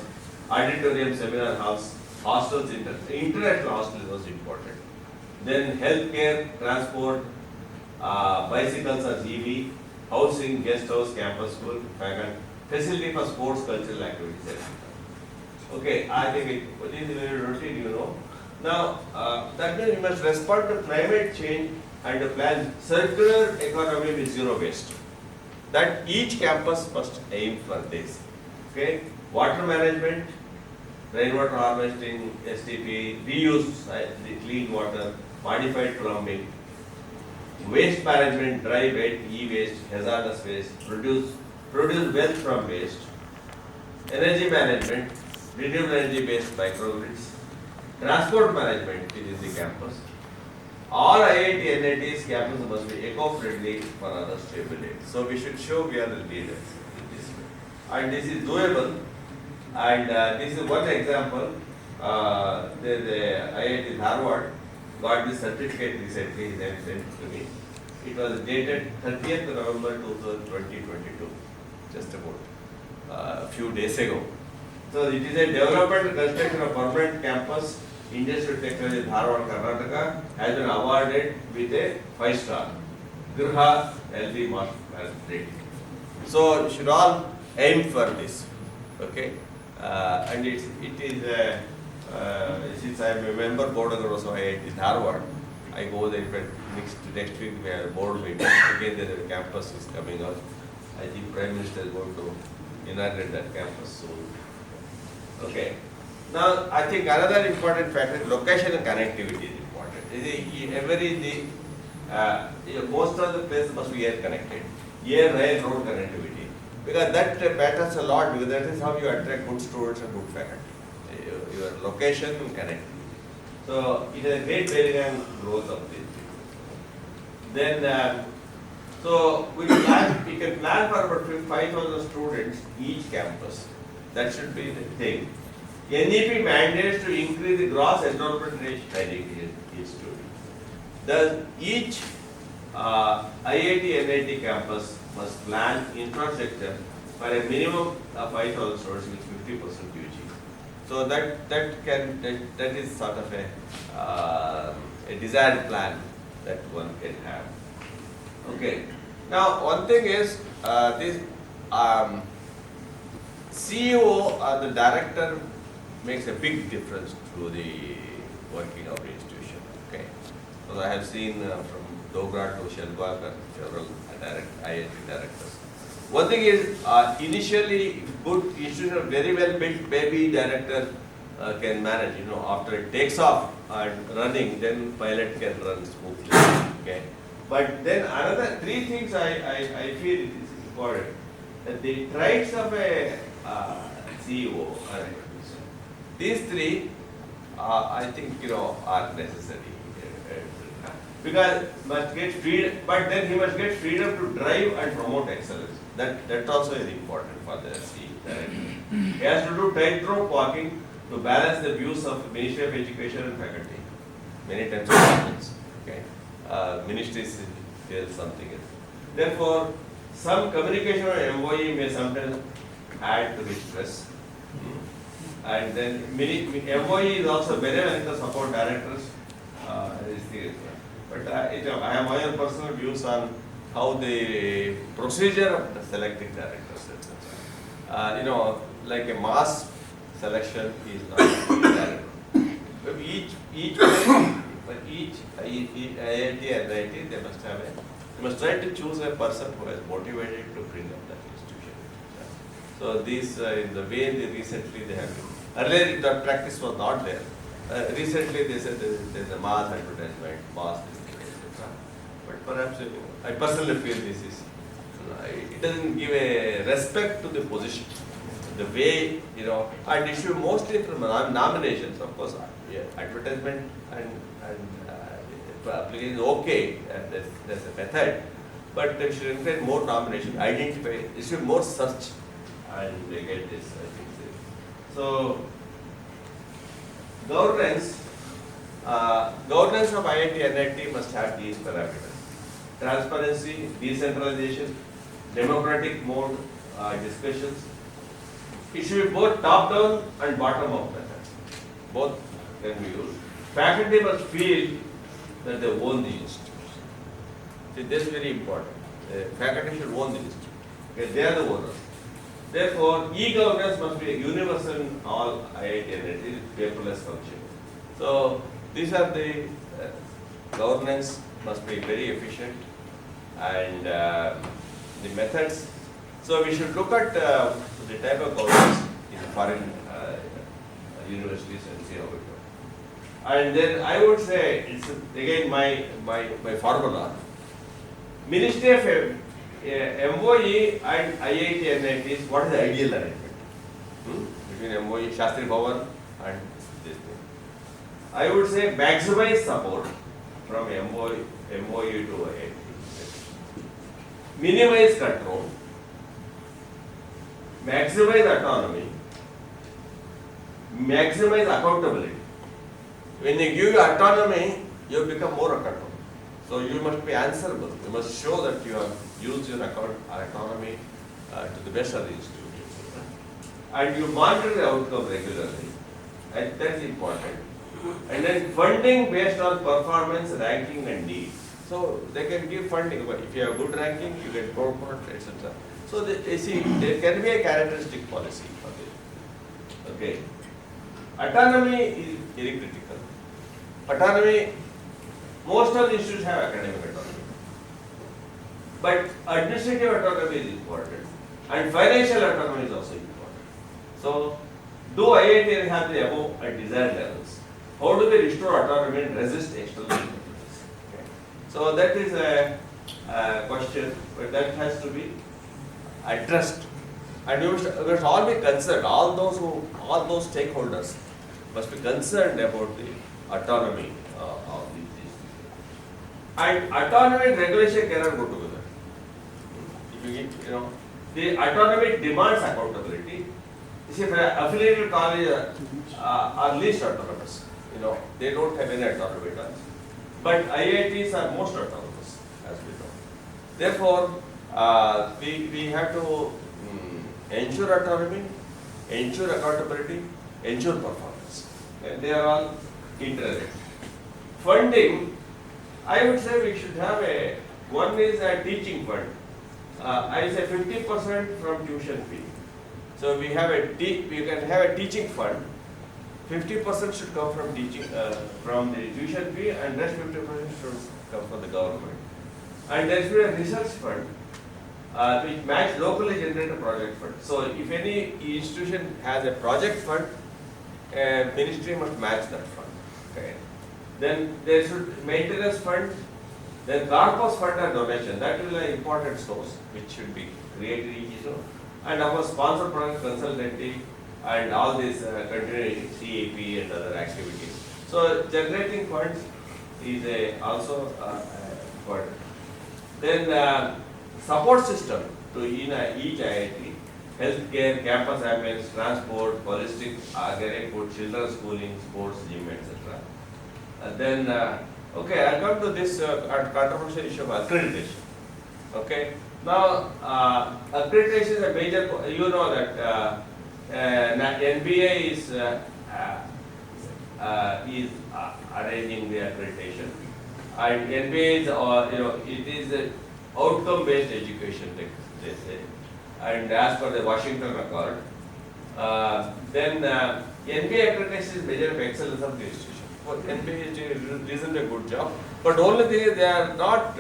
auditorium, seminar halls, hostels, international hostel is also important. Then healthcare, transport, bicycles or EV, housing, guest house, campus school, facility for sports, cultural activities, etc. Okay, I think it is very routine, you know. Now, that means we must respond to climate change and plan circular economy with zero waste. That each campus must aim for this. Okay, water management, rainwater harvesting, STP, reuse the clean water, modified plumbing, waste management, dry wet, e-waste, hazardous waste, produce wealth from waste, energy management, renewable energy based microgrids, transport management within the campus. All IIT NIT's campus must be eco-friendly for other stability. So we should show we are the leaders in this way. And this is doable. And this is one example. The IIT Harvard got this certificate recently. They sent it to me. It was dated 30th November 2022, just about a few days ago. So it is a development and construction of permanent campus. Industrial Technology in Harvard, Karnataka has been awarded with a 5-star Girha LV Mark rating. So you should all aim for this, okay? And it is since I am a member board of also IIT Harvard, I go there. Next week we have a board meeting. Again, the campus is coming up. I think Prime Minister is going to inaugurate that campus soon. Okay. Now, I think another important factor is location and connectivity is important. Most of the places must be air connected, air, rail, road connectivity, because that matters a lot, because that is how you attract good students and good faculty. Your location and connectivity. So it is a great bearing on growth of this. Then, so we can plan for about 5,000 students each campus. That should be the thing. NEP mandates to increase the gross enrollment rate training institute. Thus, each IIT NIT campus must plan infrastructure for a minimum of 5,000 students with 50% UG. So that is sort of a desired plan that one can have. Okay. Now, one thing is this CEO or the director makes a big difference to the working of the institution. Okay, so I have seen from Dogra to Shelbakar, several IIT directors. One thing is initially good institution, very well built, maybe director can manage. After it takes off and running, then pilot can run smoothly. Okay, but then another 3 things I feel it is important. That the traits of a CEO are these 3, I think are necessary because must get freedom, but then he must get freedom to drive and promote excellence. That also is important for the CEO. He has to do tightrope walking to balance the views of Ministry of Education and faculty. Many times it happens. Okay, ministries feel something else. Therefore, some communication on MOE may sometimes add to the stress. And then MOE is also very well support directors. But I have my own personal views on how the procedure of selecting directors, etc. Like a mass selection is not direct. But each IIT and NIT, they must try to choose a person who is motivated to bring up that institution. So these in the way recently they have been. Earlier the practice was not there. Recently they said there is a mass advertisement, mass this, etc. But perhaps I personally feel this is it doesn't give a respect to the position. The way and it should mostly from nominations, of course. Advertisement and application is okay. That's a method, but they should encourage more nomination, identify. It should more search and they get this. I think so. Governance of IIT and NIT must have these parameters: transparency, decentralization, democratic mode discussions. It should be both top-down and bottom-up methods. Both can be used. Faculty must feel that they own the institution. See, this is very important. Faculty should own the institution. Okay, they are the owners. Therefore, e-governance must be universal in all IIT and NIT, paperless function. So, these are the governance must be very efficient and the methods. So, we should look at the type of governance in foreign universities and see how it works. And then I would say, it's again my formula. Ministry of MOE and IIT and NITs, what is the ideal arrangement? Between MOE, Shastri Bhavan and this thing. I would say maximize support from MOE to IIT. Minimize control, maximize autonomy, maximize accountability. When you give autonomy, you become more accountable. So you must be answerable. You must show that you have used your autonomy to the best of the institution. And you monitor the outcome regularly. And that's important. And then funding based on performance, ranking and need. So they can give funding, but if you have good ranking, you get promoted, etc. So you see, there can be a characteristic policy for this. Okay. Autonomy is very critical. Autonomy, most of the institutions have academic autonomy. But administrative autonomy is important. And financial autonomy is also important. So, do IIT have the above and desired levels? How do they restore autonomy and resist external influences? Okay. So that is a question, but that has to be addressed. And you must all be concerned, all those stakeholders must be concerned about the autonomy of these. And autonomy and regulation cannot go together. If the autonomy demands accountability. You see, if an affiliated college are least autonomous, they don't have any autonomy at all. But IITs are most autonomous, as we know. Therefore, we have to ensure autonomy, ensure accountability, ensure performance. And they are all interrelated. Funding, I would say we should have one is a teaching fund. I say 50% from tuition fee. So we have we can have a teaching fund. 50% should come from teaching, from the tuition fee, and rest 50% should come from the government. And there should be a research fund, which match locally generated project fund. So if any institution has a project fund, ministry must match that fund. Okay. Then there should maintenance fund. Then corpus fund and donation. That will be an important source which should be created each year. And of course, sponsor product consultancy and all these continuing CAP and other activities. So generating funds is also important. Then support system to each IIT, healthcare, campus amenities, transport, holistic, organic food, children's schooling, sports, gym, etc. Then I come to this controversial issue of accreditation. Okay. Now, accreditation is a major, that NBA is arranging the accreditation, and NBA is, it is a outcome-based education, they say, and as per the Washington Accord, then NBA accreditation is measure of excellence of the institution. Well, NBA is doing a good job, but only thing they are not.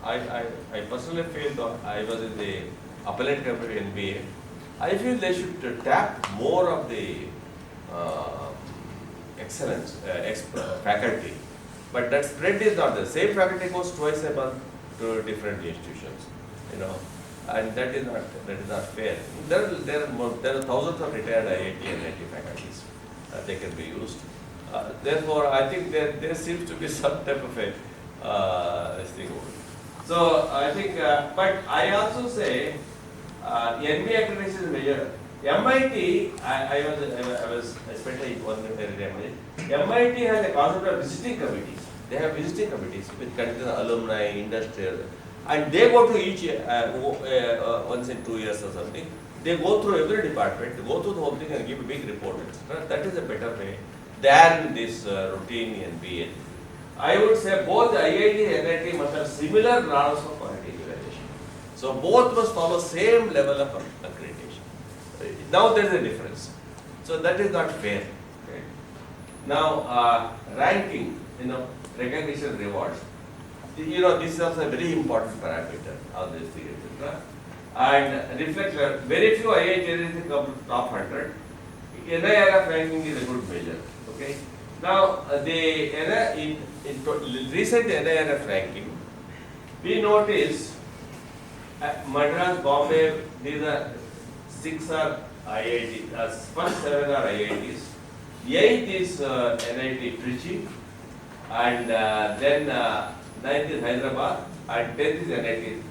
I personally feel that I was in the appellate committee NBA. I feel they should tap more of the excellence faculty, but that spread is not the same. Faculty goes twice a month to different institutions, and that is not fair. There are thousands of retired IIT and NIT faculties. They can be used. Therefore, I think there seems to be some type of a this thing. So I think, but I also say NBA accreditation is major. MIT, I was especially one MIT has a concept of visiting committees. They have visiting committees which contain alumni, industrial, and they go to each once in 2 years or something. They go through every department, go through the whole thing and give a big report. That is a better way than this routine NBA. I would say both the IIT and NIT must have similar rules of quality evaluation. So both must follow same level of accreditation. Now there is a difference. So that is not fair. Okay. Now ranking, recognition, rewards. This is also a very important parameter of this thing, etc. And reflect, very few IITs come top 100. NIRF ranking is a good measure. Okay. Now in recent NIRF ranking, we notice Madras, Bombay, these are 6 or IIT, first 7 are IITs. 8th is NIT Trichy, and then 9th is Hyderabad, and 10th is NIT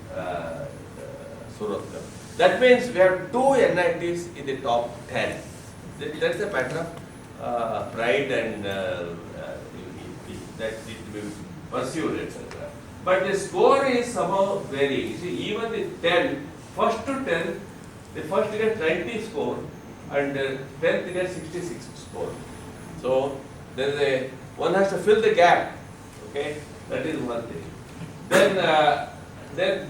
Surat. That means we have 2 NITs in the top 10. That's a matter of pride and that it will be pursued, etc. But the score is somehow varying. You see, even the 10, first to 10, the first get 90 score, and 10th get 66 score. So there is one has to fill the gap. Okay, that is one thing. Then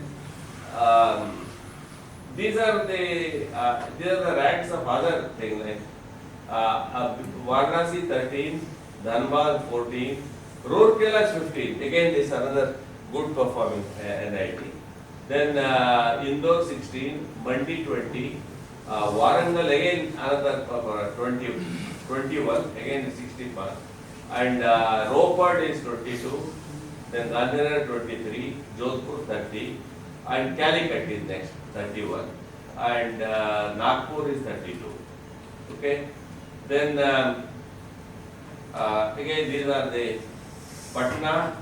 these are the ranks of other things like Varanasi 13, Dhanbad 14, Rourkela 15. Again, this is another good performing NIT. Then Indore 16, Mandi 20, Warangal again another 21, again 61, and Ropad is 22, then Gandhinagar 23, Jodhpur 30, and Calicut is next 31, and Nagpur is 32. Okay, then again these are the Patna.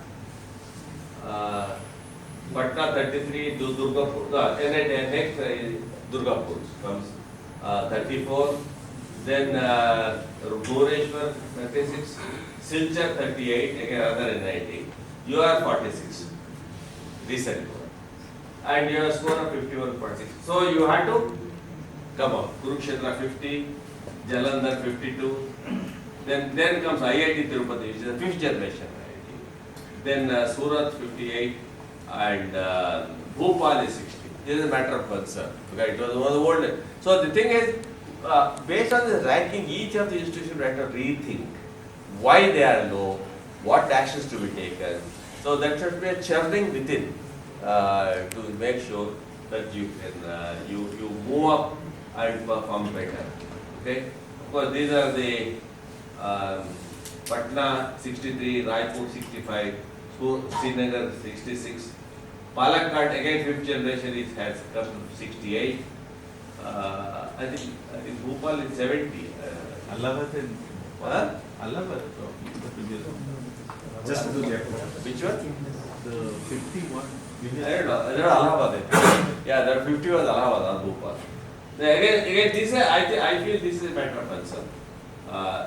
Patna 33, Durgapur, next Durgapur comes 34, then Bhubaneswar 36, Silchar 38, again another NIT, you are 46, recent one, and your score of 51.6. So you had to come up, Kurukshetra 50, Jalandhar 52, then comes IIT Tirupati, which is the 5th generation IIT, then Surat 58, and Bhopal is 60. This is a matter of concern. Okay, it was one of the old. So the thing is, based on this ranking, each of the institutions have to rethink why they are low, what actions to be taken. So that should be a churning within to make sure that you can you move up and perform better. Okay, of course these are the Patna 63, Raipur 65, Srinagar 66. Palakkad again 5th generation has come to 68. I think Bhopal is 70. Allahabad and Huh? Allahabad, the previous one. Just to check. Which one? The 51. I don't know. Allahabad. Yeah, that 50 was Allahabad, not Bhopal. Again, this I feel this is a matter of concern.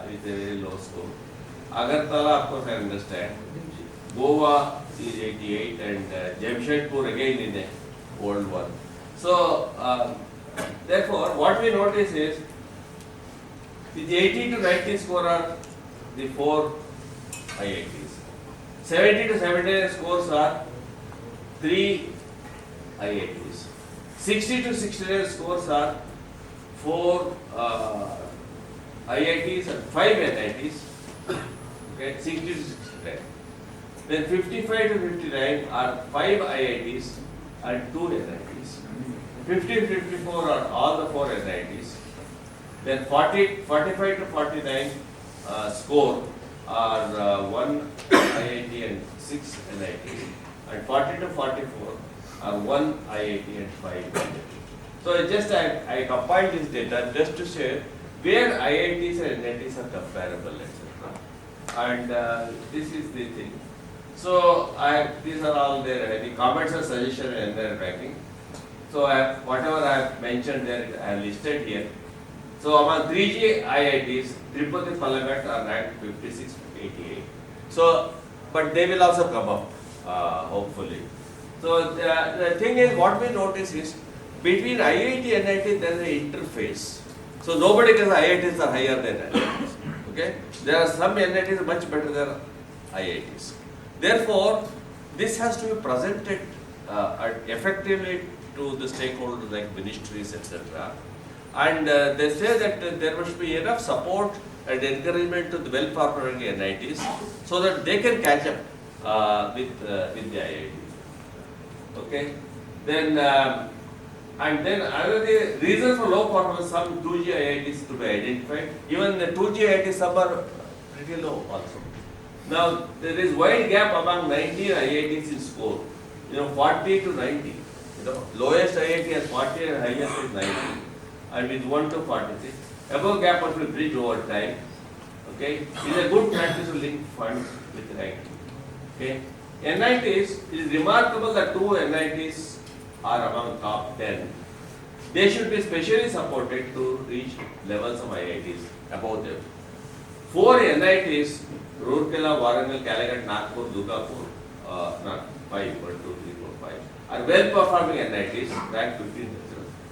With a very low score. Agartala, of course, I understand. Goa is 88, and Jamshedpur again in the old one. So, therefore, what we notice is the 80 to 90 score are the 4 IITs. 70 to 79 scores are 3 IITs. 60 to 69 scores are 4 IITs and 5 NITs. Okay, 60 to 69. Then 55 to 59 are 5 IITs and 2 NITs. 50 to 54 are all the 4 NITs. Then 45 to 49 score are 1 IIT and 6 NITs. And 40 to 44 are 1 IIT and 5 NITs. So just I compiled this data just to share where IITs and NITs are comparable, etc. And this is the thing. So these are all there. The comments and suggestions and their ranking. So whatever I have mentioned there, I have listed here. So among 3G IITs, Tirupati, Palakkad are ranked 56 to 88. So, but they will also come up, hopefully. So the thing is, what we notice is between IIT and NIT there is an interface. So nobody can say IITs are higher than NITs. Okay, there are some NITs much better than IITs. Therefore, this has to be presented effectively to the stakeholders like ministries, etc. And they say that there must be enough support and encouragement to the well-performing NITs so that they can catch up with the IIT. Okay. Then and then another reason for low performance, some 2G IITs to be identified. Even the 2G IITs, some are pretty low also. Now there is wide gap among 19 IITs in score. 40 to 90. Lowest IIT has 40 and highest is 90. and with 1 to 46. Above gap must be bridged over time. Okay, it is a good practice to link funds with ranking. Okay, NITs, it is remarkable that 2 NITs are among top 10. They should be specially supported to reach levels of IITs above them. 4 NITs, Rourkela, Warangal, Calicut, Nagpur, Durgapur, not 5, 1, 2, 3, 4, 5, are well performing NITs, ranked 15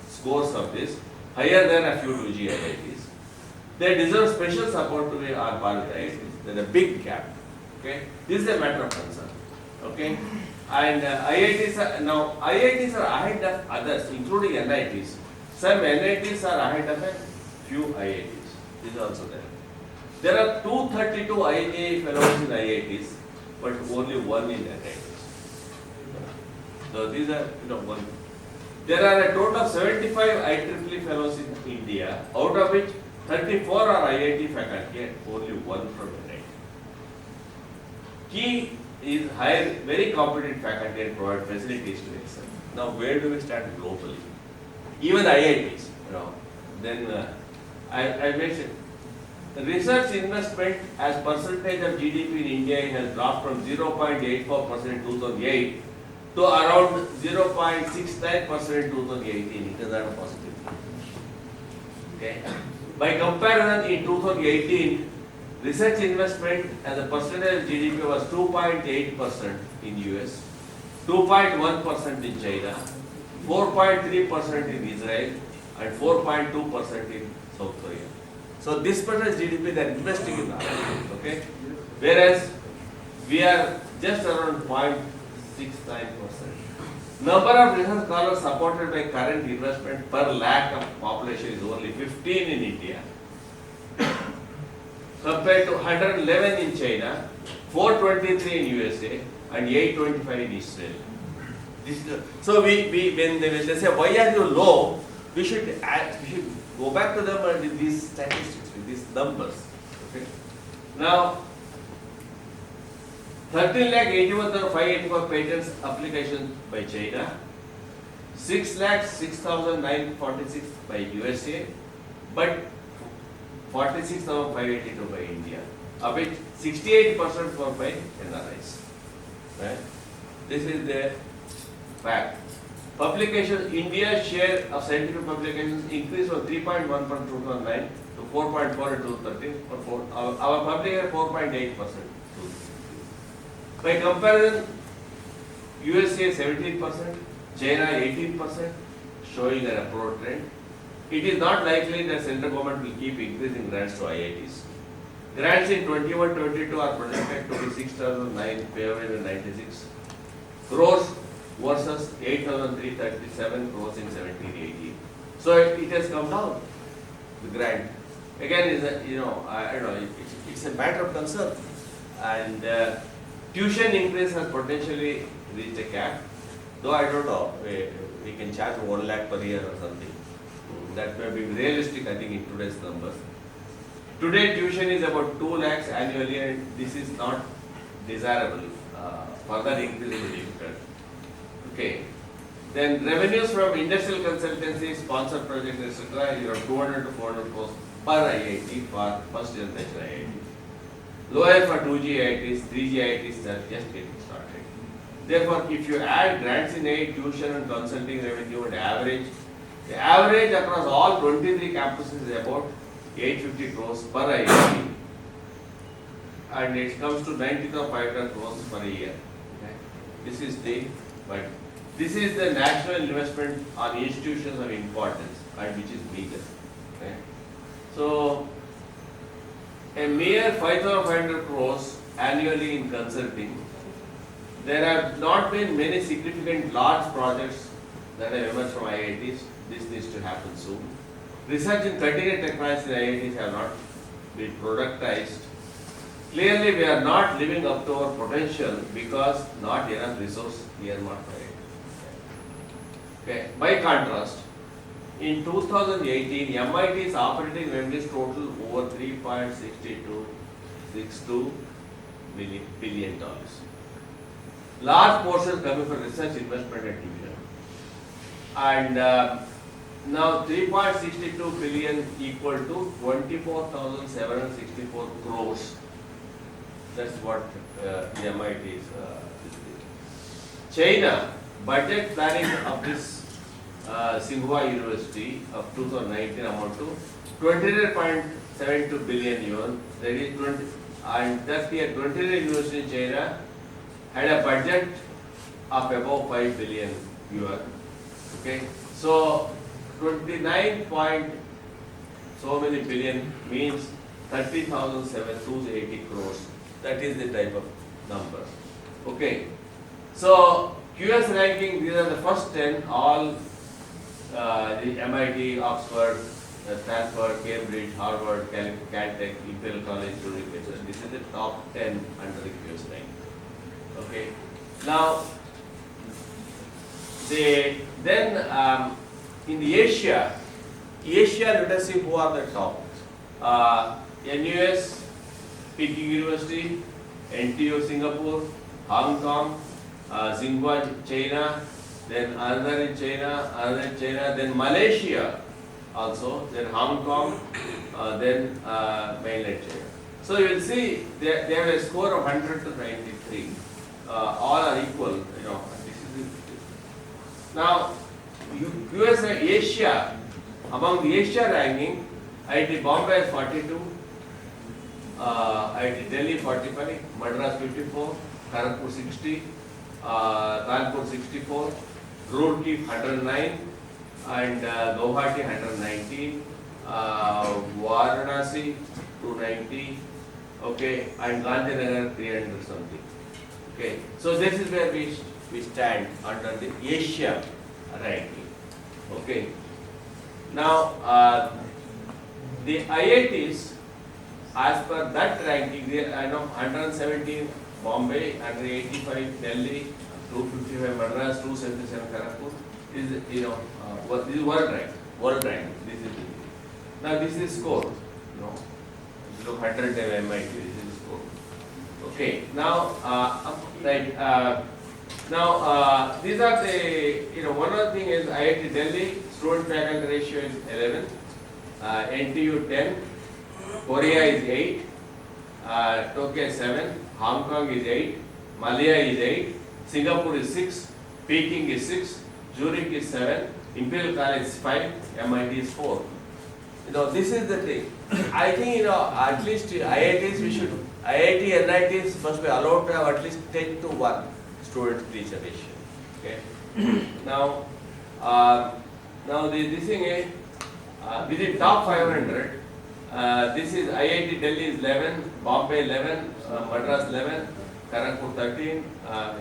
scores of this, higher than a few 2G IITs. They deserve special support to be on par with IITs. There's a big gap. Okay, this is a matter of concern. Okay, and IITs are ahead of others, including NITs. Some NITs are ahead of a few IITs. This is also there. There are 232 IIA fellows in IITs, but only 1 in NITs. So these are one. There are a total of 75 IEEE fellows in India, out of which 34 are IIT faculty and only 1 from NIT. Key is hire very competent faculty and provide facilities to excel. Now, where do we stand globally? Even IITs, then I mentioned the research investment as percentage of GDP in India has dropped from 0.84% in 2008 to around 0.69% in 2018. It is not a positive. Okay. By comparison, in 2018, research investment as a percentage of GDP was 2.8% in US, 2.1% in China, 4.3% in Israel, and 4.2% in South Korea. So this percentage GDP they are investing in R&D, okay? Whereas we are just around 0.69%. Number of research scholars supported by current investment per lakh of population is only 15 in India, compared to 111 in China, 423 in USA, and 825 in Israel. So when they say, why are you low, we should go back to them with these statistics, with these numbers. Okay? Now, 13,81,584 patents applications by China, 6,06,946 by USA, but 46,582 by India, of which 68% were by NRIs. Right? This is the fact. Publications, India's share of scientific publications increased from 3.1 from 2009 to 4.4 in 2013. Our publication 4.8%. By comparison, USA 17%, China 18%, showing an upward trend. It is not likely that central government will keep increasing grants to IITs. Grants in 21-22 are projected to be 6,596 crores versus 8,337 crores in 17-18. So it has come down. The grant again is it's a matter of concern, and tuition increase has potentially reached a cap. Though I don't know, we can charge 1 lakh per year or something. That may be realistic, I think, in today's numbers. Today, tuition is about 2 lakhs annually, and this is not desirable. Further increase is difficult. Okay. Then revenues from industrial consultancy, sponsored projects, etc. You have 200 to 400 crores per IIT for first generation IIT. Lower for 2G IITs, 3G IITs are just getting started. Therefore, if you add grants in aid, tuition and consulting revenue and average, the average across all 23 campuses is about 850 crores per IIT, and it comes to 90,500 crores per year. Okay. This is the national investment on institutions of importance, and which is meager. Okay. So a mere 5,500 crores annually in consulting. There have not been many significant large projects that have emerged from IITs. This needs to happen soon. Research in cutting-edge technologies in IITs have not been productized. Clearly, we are not living up to our potential because not enough resource earmarked for it. Okay. By contrast, in 2018, MIT's operating revenues total over $3.62 billion. Large portion coming from research investment and tuition. And now 3.62 billion equal to 24,764 crores. That's what the MIT is. China, budget planning of this Tsinghua University of 2019 amount to 28.72 billion yuan. That is 20, and that year 28 university in China had a budget of above 5 billion yuan. Okay, so 29 point so many billion means 30,780 crores. That is the type of number. Okay, so QS ranking, these are the first 10, all the MIT, Oxford, Stanford, Cambridge, Harvard, Caltech, Imperial College, Zurich, etc. This is the top 10 under the QS ranking. Okay, now in the Asia, let us see who are the top. NUS, Peking University, NTU Singapore, Hong Kong, Tsinghua China, then another in China, then Malaysia also, then Hong Kong, then mainland China. So you will see they have a score of 100 to 93. All are equal, you know. This is it. Now, USA Asia, among the Asia ranking, IIT Bombay is 42, IIT Delhi 45, Madras 54, Kharagpur 60, Kanpur 64, Roorkee 109, and Guwahati 119, Varanasi 290, okay, and Gandhinagar 300 something. Okay, so this is where we stand under the Asia ranking. Okay, now the IITs, as per that ranking, they are 117 Bombay, 185 Delhi, 255 Madras, 277 Kharagpur. Is this is world rank. This is now this is score. Look 100 MIT. This is score. Okay. Now these are the one other thing is IIT Delhi student faculty ratio is 11, NTU 10, Korea is 8, Tokyo is 7, Hong Kong is 8, Malaya is 8, Singapore is 6, Peking is 6, Zurich is 7, Imperial College is 5, MIT is 4. This is the thing. I think at least IITs IIT, NITs must be allowed to have at least 10 to 1 student teacher ratio. Okay. Now this thing is within top 500. This is IIT Delhi is 11, Bombay 11, Madras 11, Kharagpur 13,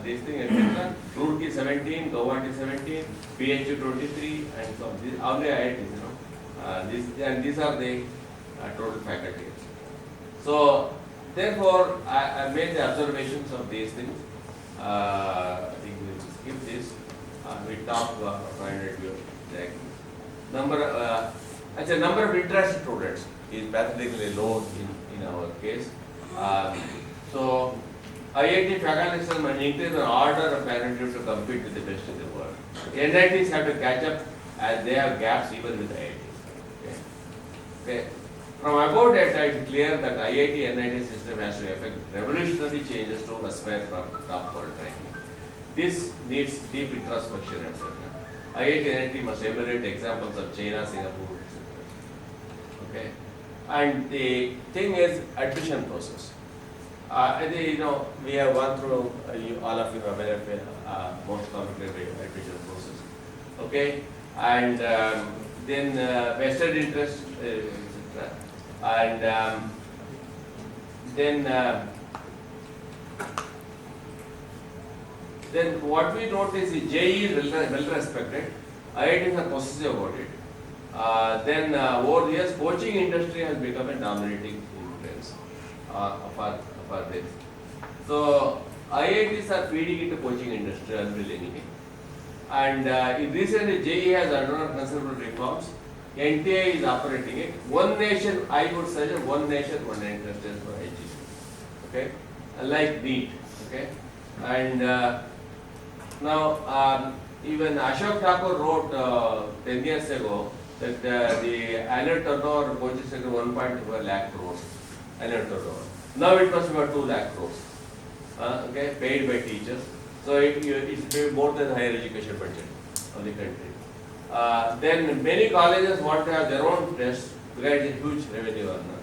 this thing etc. Roorkee 17, Guwahati 17, PHU 23, and so on. These only IITs, these are the total faculty. So therefore, I made the observations of these things. I think we will skip this. We talk 500 number of interested students is pathetically low in our case. So IIT faculty must increase the order of magnitude to compete with the best in the world. NITs have to catch up as they have gaps even with IITs. Okay. From above data, it is clear that IIT NIT system has to effect revolutionary changes to aspire for top world ranking. This needs deep introspection, etc. IIT NIT must evaluate examples of China, Singapore, etc. Okay. And the thing is admission process. I think we have gone through all of you are aware of most complicated admission process. Okay, and then vested interest, etc. And then what we notice is JEE is well respected. IITs are possessive about it. Then over the years, coaching industry has become a dominating influence of our this. So IITs are feeding into coaching industry unwillingly. And in recently, JEE has undergone considerable reforms. NTA is operating it. One nation, I would suggest one nation, one entrance test for HGC. Okay, like NEET. Okay, and Now, even Ashok Thakur wrote 10 years ago that the annual turnover of coaching sector 1.2 lakh crores annual turnover. Now it must be about 2 lakh crores. Okay, paid by teachers. So it's more than the higher education budget of the country. Then many colleges want to have their own tests because it's a huge revenue earner.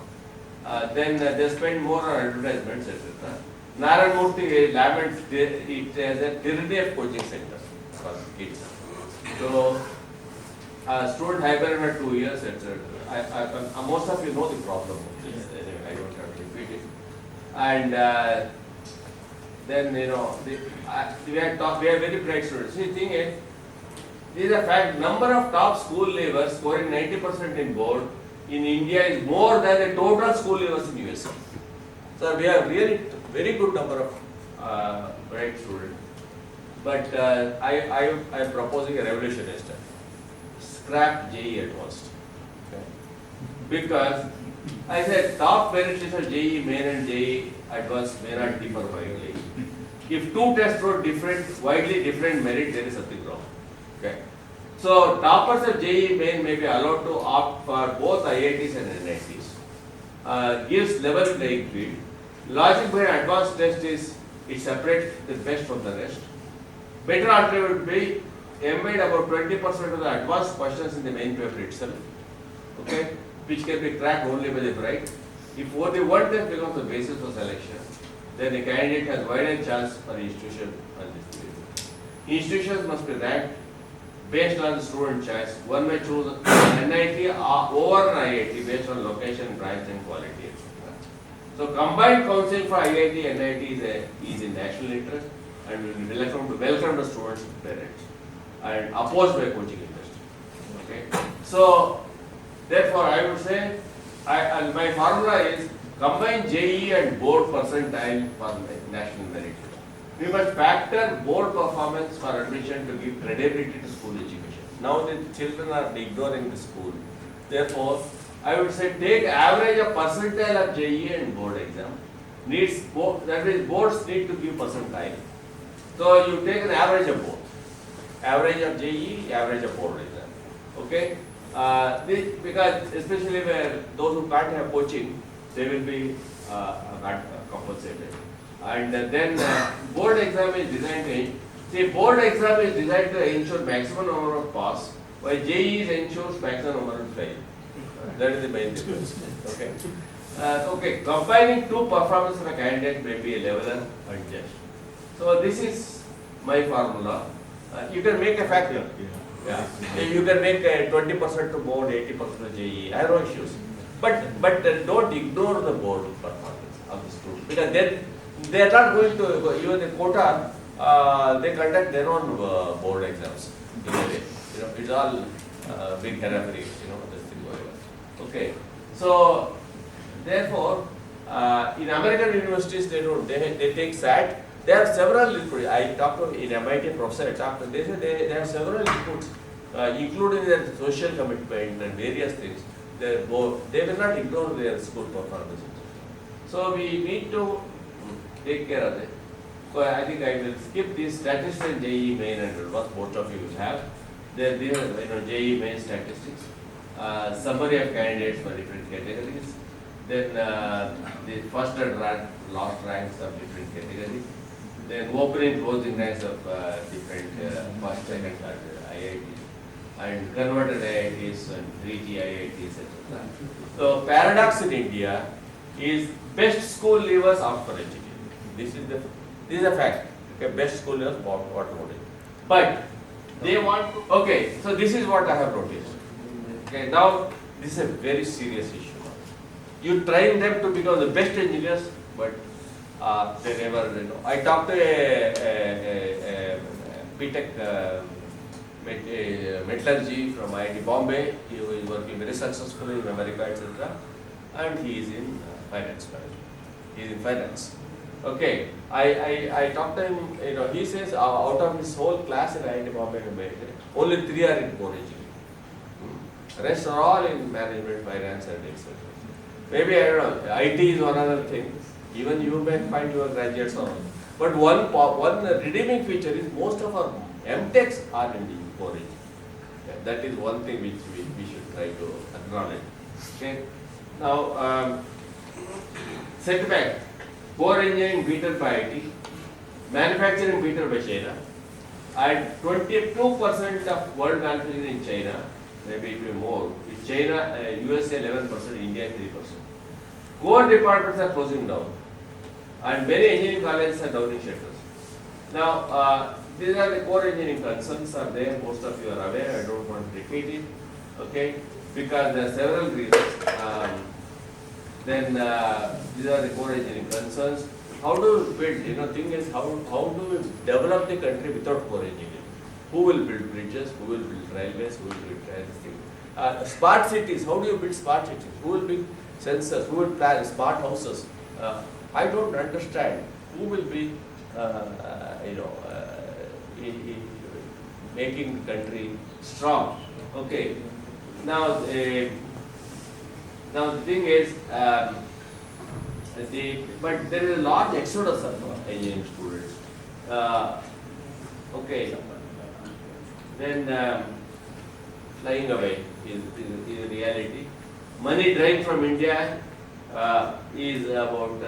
Then they spend more on advertisements, etc. Narayan Murthy laments it as a tyranny of coaching centers for kids. So, student hibernate 2 years, etc. Most of you know the problem of this. Anyway, I don't have to repeat it. And then we are very bright students. See, the thing is, this is a fact. Number of top school leavers scoring 90% in board in India is more than the total school leavers in USA. So we have really very good number of bright students. But I am proposing a revolution instead. Scrap JE advanced. Okay. Because I said top merit list of JE main and JE advanced may not differ widely. If two tests wrote widely different merit, there is something wrong. Okay. So toppers of JE main may be allowed to opt for both IITs and NITs. Gives level playing field. Logic behind advanced test is it separates the best from the rest. Better alternative would be embed about 20% of the advanced questions in the main paper itself, okay, which can be cracked only by the bright. If only one test becomes the basis for selection, then the candidate has wider chance for institution on this field. Institutions must be ranked based on the student choice. One may choose NIT over an IIT based on location, branch and quality. So combined counseling for IIT and NIT is in national interest and will be welcome the students and parents and opposed by coaching industry. Okay. So therefore I would say my formula is combine JE and board percentile for national merit. We must factor board performance for admission to give credibility to school education. Now the children are ignoring the school. Therefore, I would say take average of percentile of JE and board exam. That means boards need to give percentile. So you take an average of both. Average of JE, average of board exam. Okay? Because especially where those who can't have coaching, they will be compensated. And then board exam is designed to ensure maximum number of pass, while JE ensures maximum number of fail. That is the main difference. Okay. Okay. Combining two performances of a candidate may be a leveler and just. So this is my formula. You can make a factor. Yeah. You can make 20% to board, 80% to JE. I have no issues. But don't ignore the board performance of the student, because they are not going to even the quota. They conduct their own board exams in a way. It's all big hierarchy. This thing going on. Okay. So therefore, in American universities they take SAT. They have several inputs. I talked to in MIT professor. They say they have several inputs, including their social commitment and various things. They will not ignore their school performance. So we need to take care of it. So I think I will skip this statistics and JE main and what most of you will have. There JE main statistics, summary of candidates for different categories, then the first and last ranks of different categories, then opening closing ranks of different first, second, third IITs, and converted IITs and 3G IITs, etc. So paradox in India is best school leavers opt for education. This is a fact. Okay, best school leavers opt for education. But they want to, okay, so this is what I have noticed. Okay, now this is a very serious issue. You train them to become the best engineers, but they never, I talked to a BTech metallurgy from IIT Bombay. He is working very successfully in America, etc. And he is in finance management. He is in finance. Okay, I talked to him, he says out of his whole class in IIT Bombay, only 3 are in core engineering. Rest are all in management, finance and etc. Maybe, I don't know, IT is one other thing. Even you may find your graduates or But one redeeming feature is most of our MTechs are in the core engineering. Okay, that is one thing which we should try to acknowledge. Okay. Now, setback, core engineering beaten by IT, manufacturing beaten by China, and 22% of world manufacturing in China, maybe even more. In China, USA 11%, India 3%. Core departments are closing down, and many engineering colleges are downing shutters. Now, these are the core engineering concerns are there. Most of you are aware. I don't want to repeat it, okay? Because there are several reasons. These are the core engineering concerns. How do we build? Thing is how do we develop the country without core engineering? Who will build bridges? Who will build railways? Who will build things? Smart cities. How do you build smart cities? Who will build sensors? Who will plan smart houses? I don't understand who will be, making the country strong. Okay. Now the thing is, but there is a large exodus of engineering students. Okay. Then flying away is reality. Money drained from India is about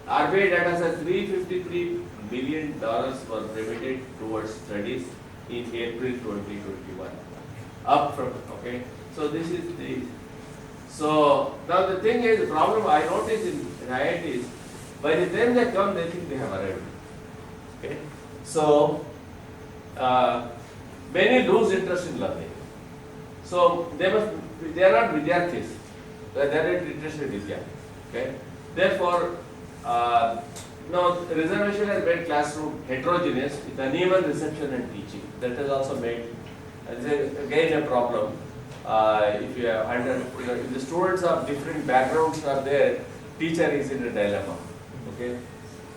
RBI data says $353 million were remitted towards studies in April 2021. Up from, okay. So this is the, so now the thing is, the problem I notice in IITs, by the time they come, they think they have arrived. Okay. So many lose interest in learning. So they are not vidyarthis. They are not interested in Vidya. Okay. Therefore, now reservation has made classroom heterogeneous with uneven reception and teaching. That has also made, again, a problem. If you have if the students of different backgrounds are there, teacher is in a dilemma. Okay,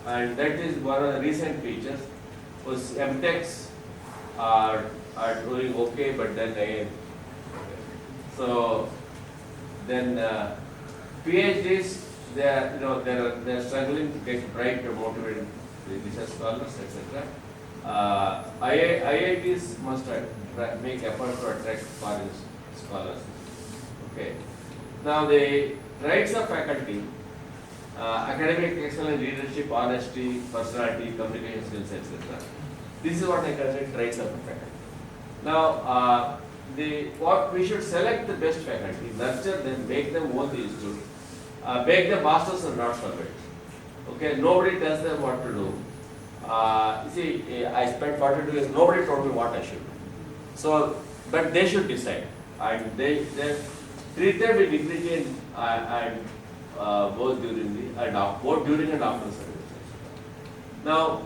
and that is one of the recent features. Was MTechs are doing okay, but then again, so then PhDs they are struggling to get bright, motivated research scholars, etc. IITs must make effort to attract foreign scholars. Okay. Now the rights of faculty, academic excellence, leadership, honesty, personality, communication skills, etc. This is what I consider rights of faculty. Now, what we should select the best faculty, nurture them, make them own the institute, make them masters and not servants. Okay, nobody tells them what to do. See, I spent 42 years, nobody told me what I should do. So, but they should decide. And they treat them with dignity and both during and after service. Now,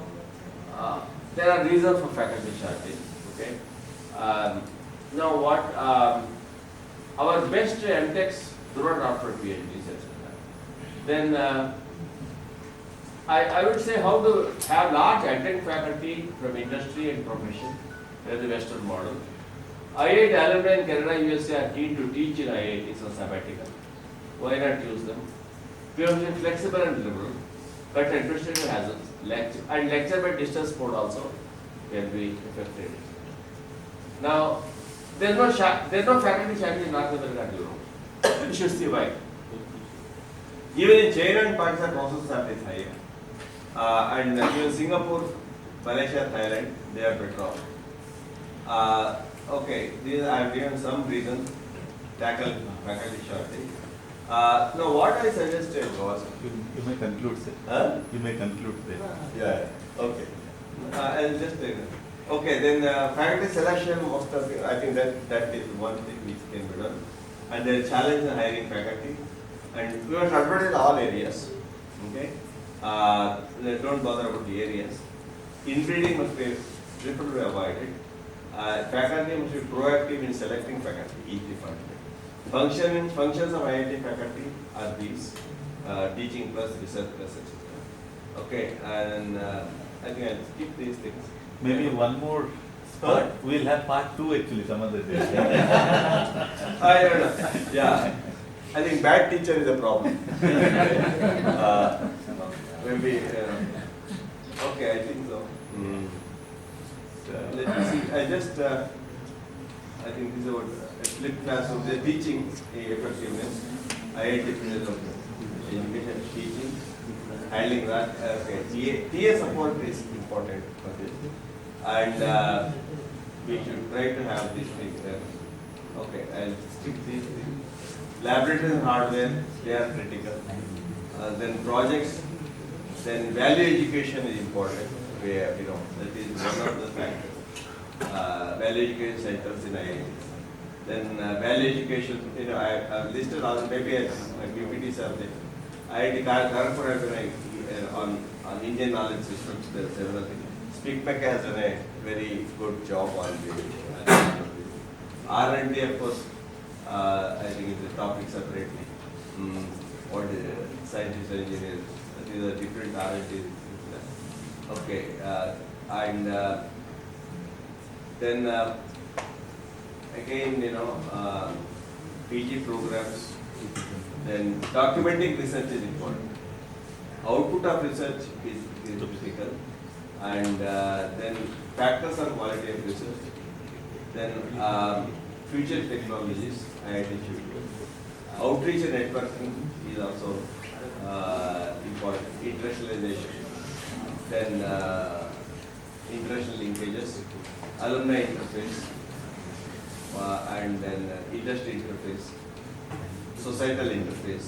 there are reasons for faculty shortage. Okay. Now, what our best MTechs do not offer PhDs, etc. Then I would say how to have large adjunct faculty from industry and profession, as the Western model. IIT alumni in Canada, USA are keen to teach in IITs on sabbatical. Why not use them? We have been flexible and liberal, but administrative hazards, lecture by distance mode also can be affected. Now, there's no faculty shortage in North America and Europe. You should see why. Even in China and Pakistan, process shortage is higher. And even Singapore, Malaysia, Thailand, they are better off. Okay, these I have given some reasons tackle faculty shortage. Now, what I suggested was You may conclude, sir. You may conclude there. yeah, okay. I'll just okay. Then faculty selection, most of it, I think that is one thing which can be done. And then challenge in hiring faculty, and we must advertise all areas. Okay. Don't bother about the areas. Inbreeding must be preferably avoided. Faculty must be proactive in selecting faculty, easily funded. Functions of IIT faculty are these: teaching plus, research plus, etc. Okay, and I think I'll skip these things. Maybe one more part. We'll have part 2 actually some other day. I don't know. Yeah, I think bad teacher is a problem. Maybe. Okay, I think so. Let me see. I think this is about a flip classroom. They're teaching effectiveness. IIT education teaching, handling that. Okay, TA support is important for this, and we should try to have this thing there. Okay, I'll stick these things. Laboratory and hardware, they are critical. Then projects, then value education is important. Where that is one of the factors. Value education centers in IITs. Then value education, I've listed all, maybe my PPTs are there. IIT Kharagpur has done on Indian knowledge systems, there are several things. SpeakMech has done a very good job on the R&D, of course, I think it's a topic separately. What is scientists and engineers, these are different R&D. Okay, and then again, PG programs, then documenting research is important. Output of research is critical, and then factors on quality of research, then future technologies, IIT should do. Outreach and networking is also important. Internationalization, then international linkages, alumni interface, and then industry interface, societal interface,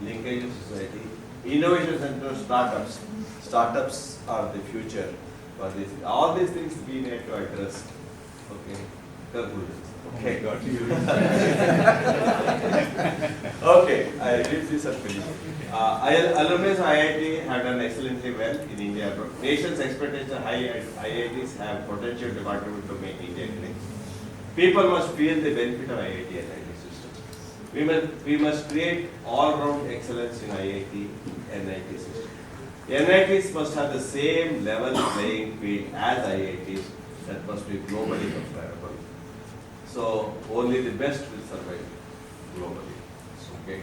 linkage of society, innovation center, startups. Startups are the future for this. All these things we need to address. Okay, conclusions. Okay, got you. Okay, I read this and finish. Alumni of IIT have done excellently well in India. Nation's expectations are high, and IITs have potential to contribute to make India great. People must feel the benefit of IIT and IIT system. We must create all-round excellence in IIT and NIT system. NITs must have the same level playing field as IITs that must be globally comparable. So only the best will survive globally. Okay.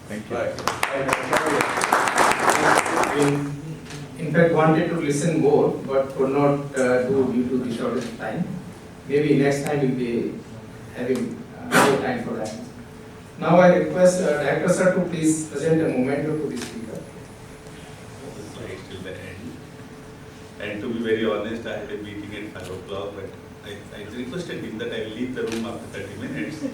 Thank you. Right. In fact, wanted to listen more, but could not do due to the shortage of time. Maybe next time we'll be having more time for that. Now I request Director Sir to please present a memento to the speaker. Right till the end. And to be very honest, I had a meeting at 5 o'clock, but I requested him that I will leave the room after 30 minutes.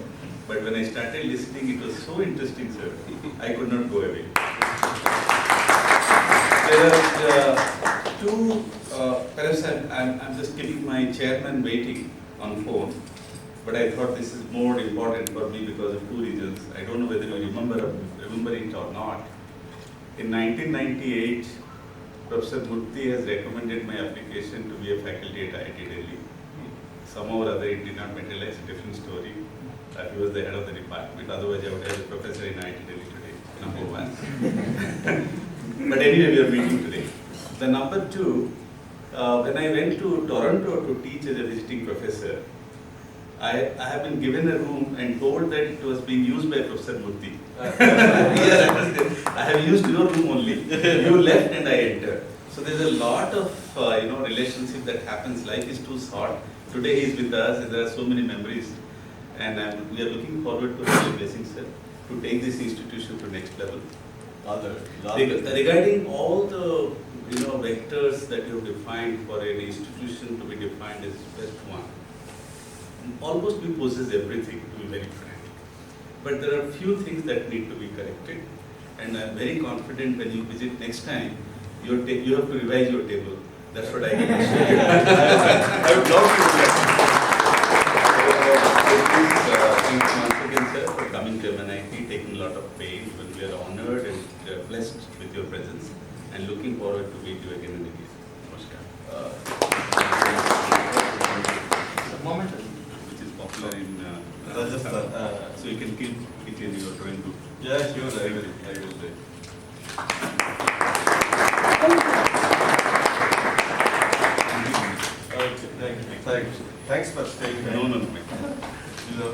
But when I started listening, it was so interesting, sir. I could not go away. There are two, perhaps I'm just keeping my chairman waiting on phone, but I thought this is more important for me because of two reasons. I don't know whether you remember it or not. In 1998, Professor Murthy has recommended my application to be a faculty at IIT Delhi. Somehow or other it did not materialize, a different story. He was the head of the department, otherwise I would have a professor in IIT Delhi today, number one. But anyway, we are meeting today. The number two, when I went to Toronto to teach as a visiting professor, I have been given a room and told that it was being used by Professor Murthy. I have used your room only. You left and I entered. So there's a lot of relationship that happens. Life is too short. Today he is with us and there are so many memories. And we are looking forward to your blessings, sir, to take this institution to next level. Regarding all the vectors that you have defined for an institution to be defined as best one, almost we possess everything, to be very frank. But there are few things that need to be corrected, and I am very confident when you visit next time, you have to revise your table. That's what I can assure you. I would love to do that. Thank you once again, sir, for coming to MNIT, taking a lot of pain, but we are honored and blessed with your presence, and looking forward to meet you again and again. Namaskar. Momentum. Which is popular in Rajasthan. So you can keep it in your drawing room. Yeah, sure, I will do. Okay, thanks for staying. No. You know,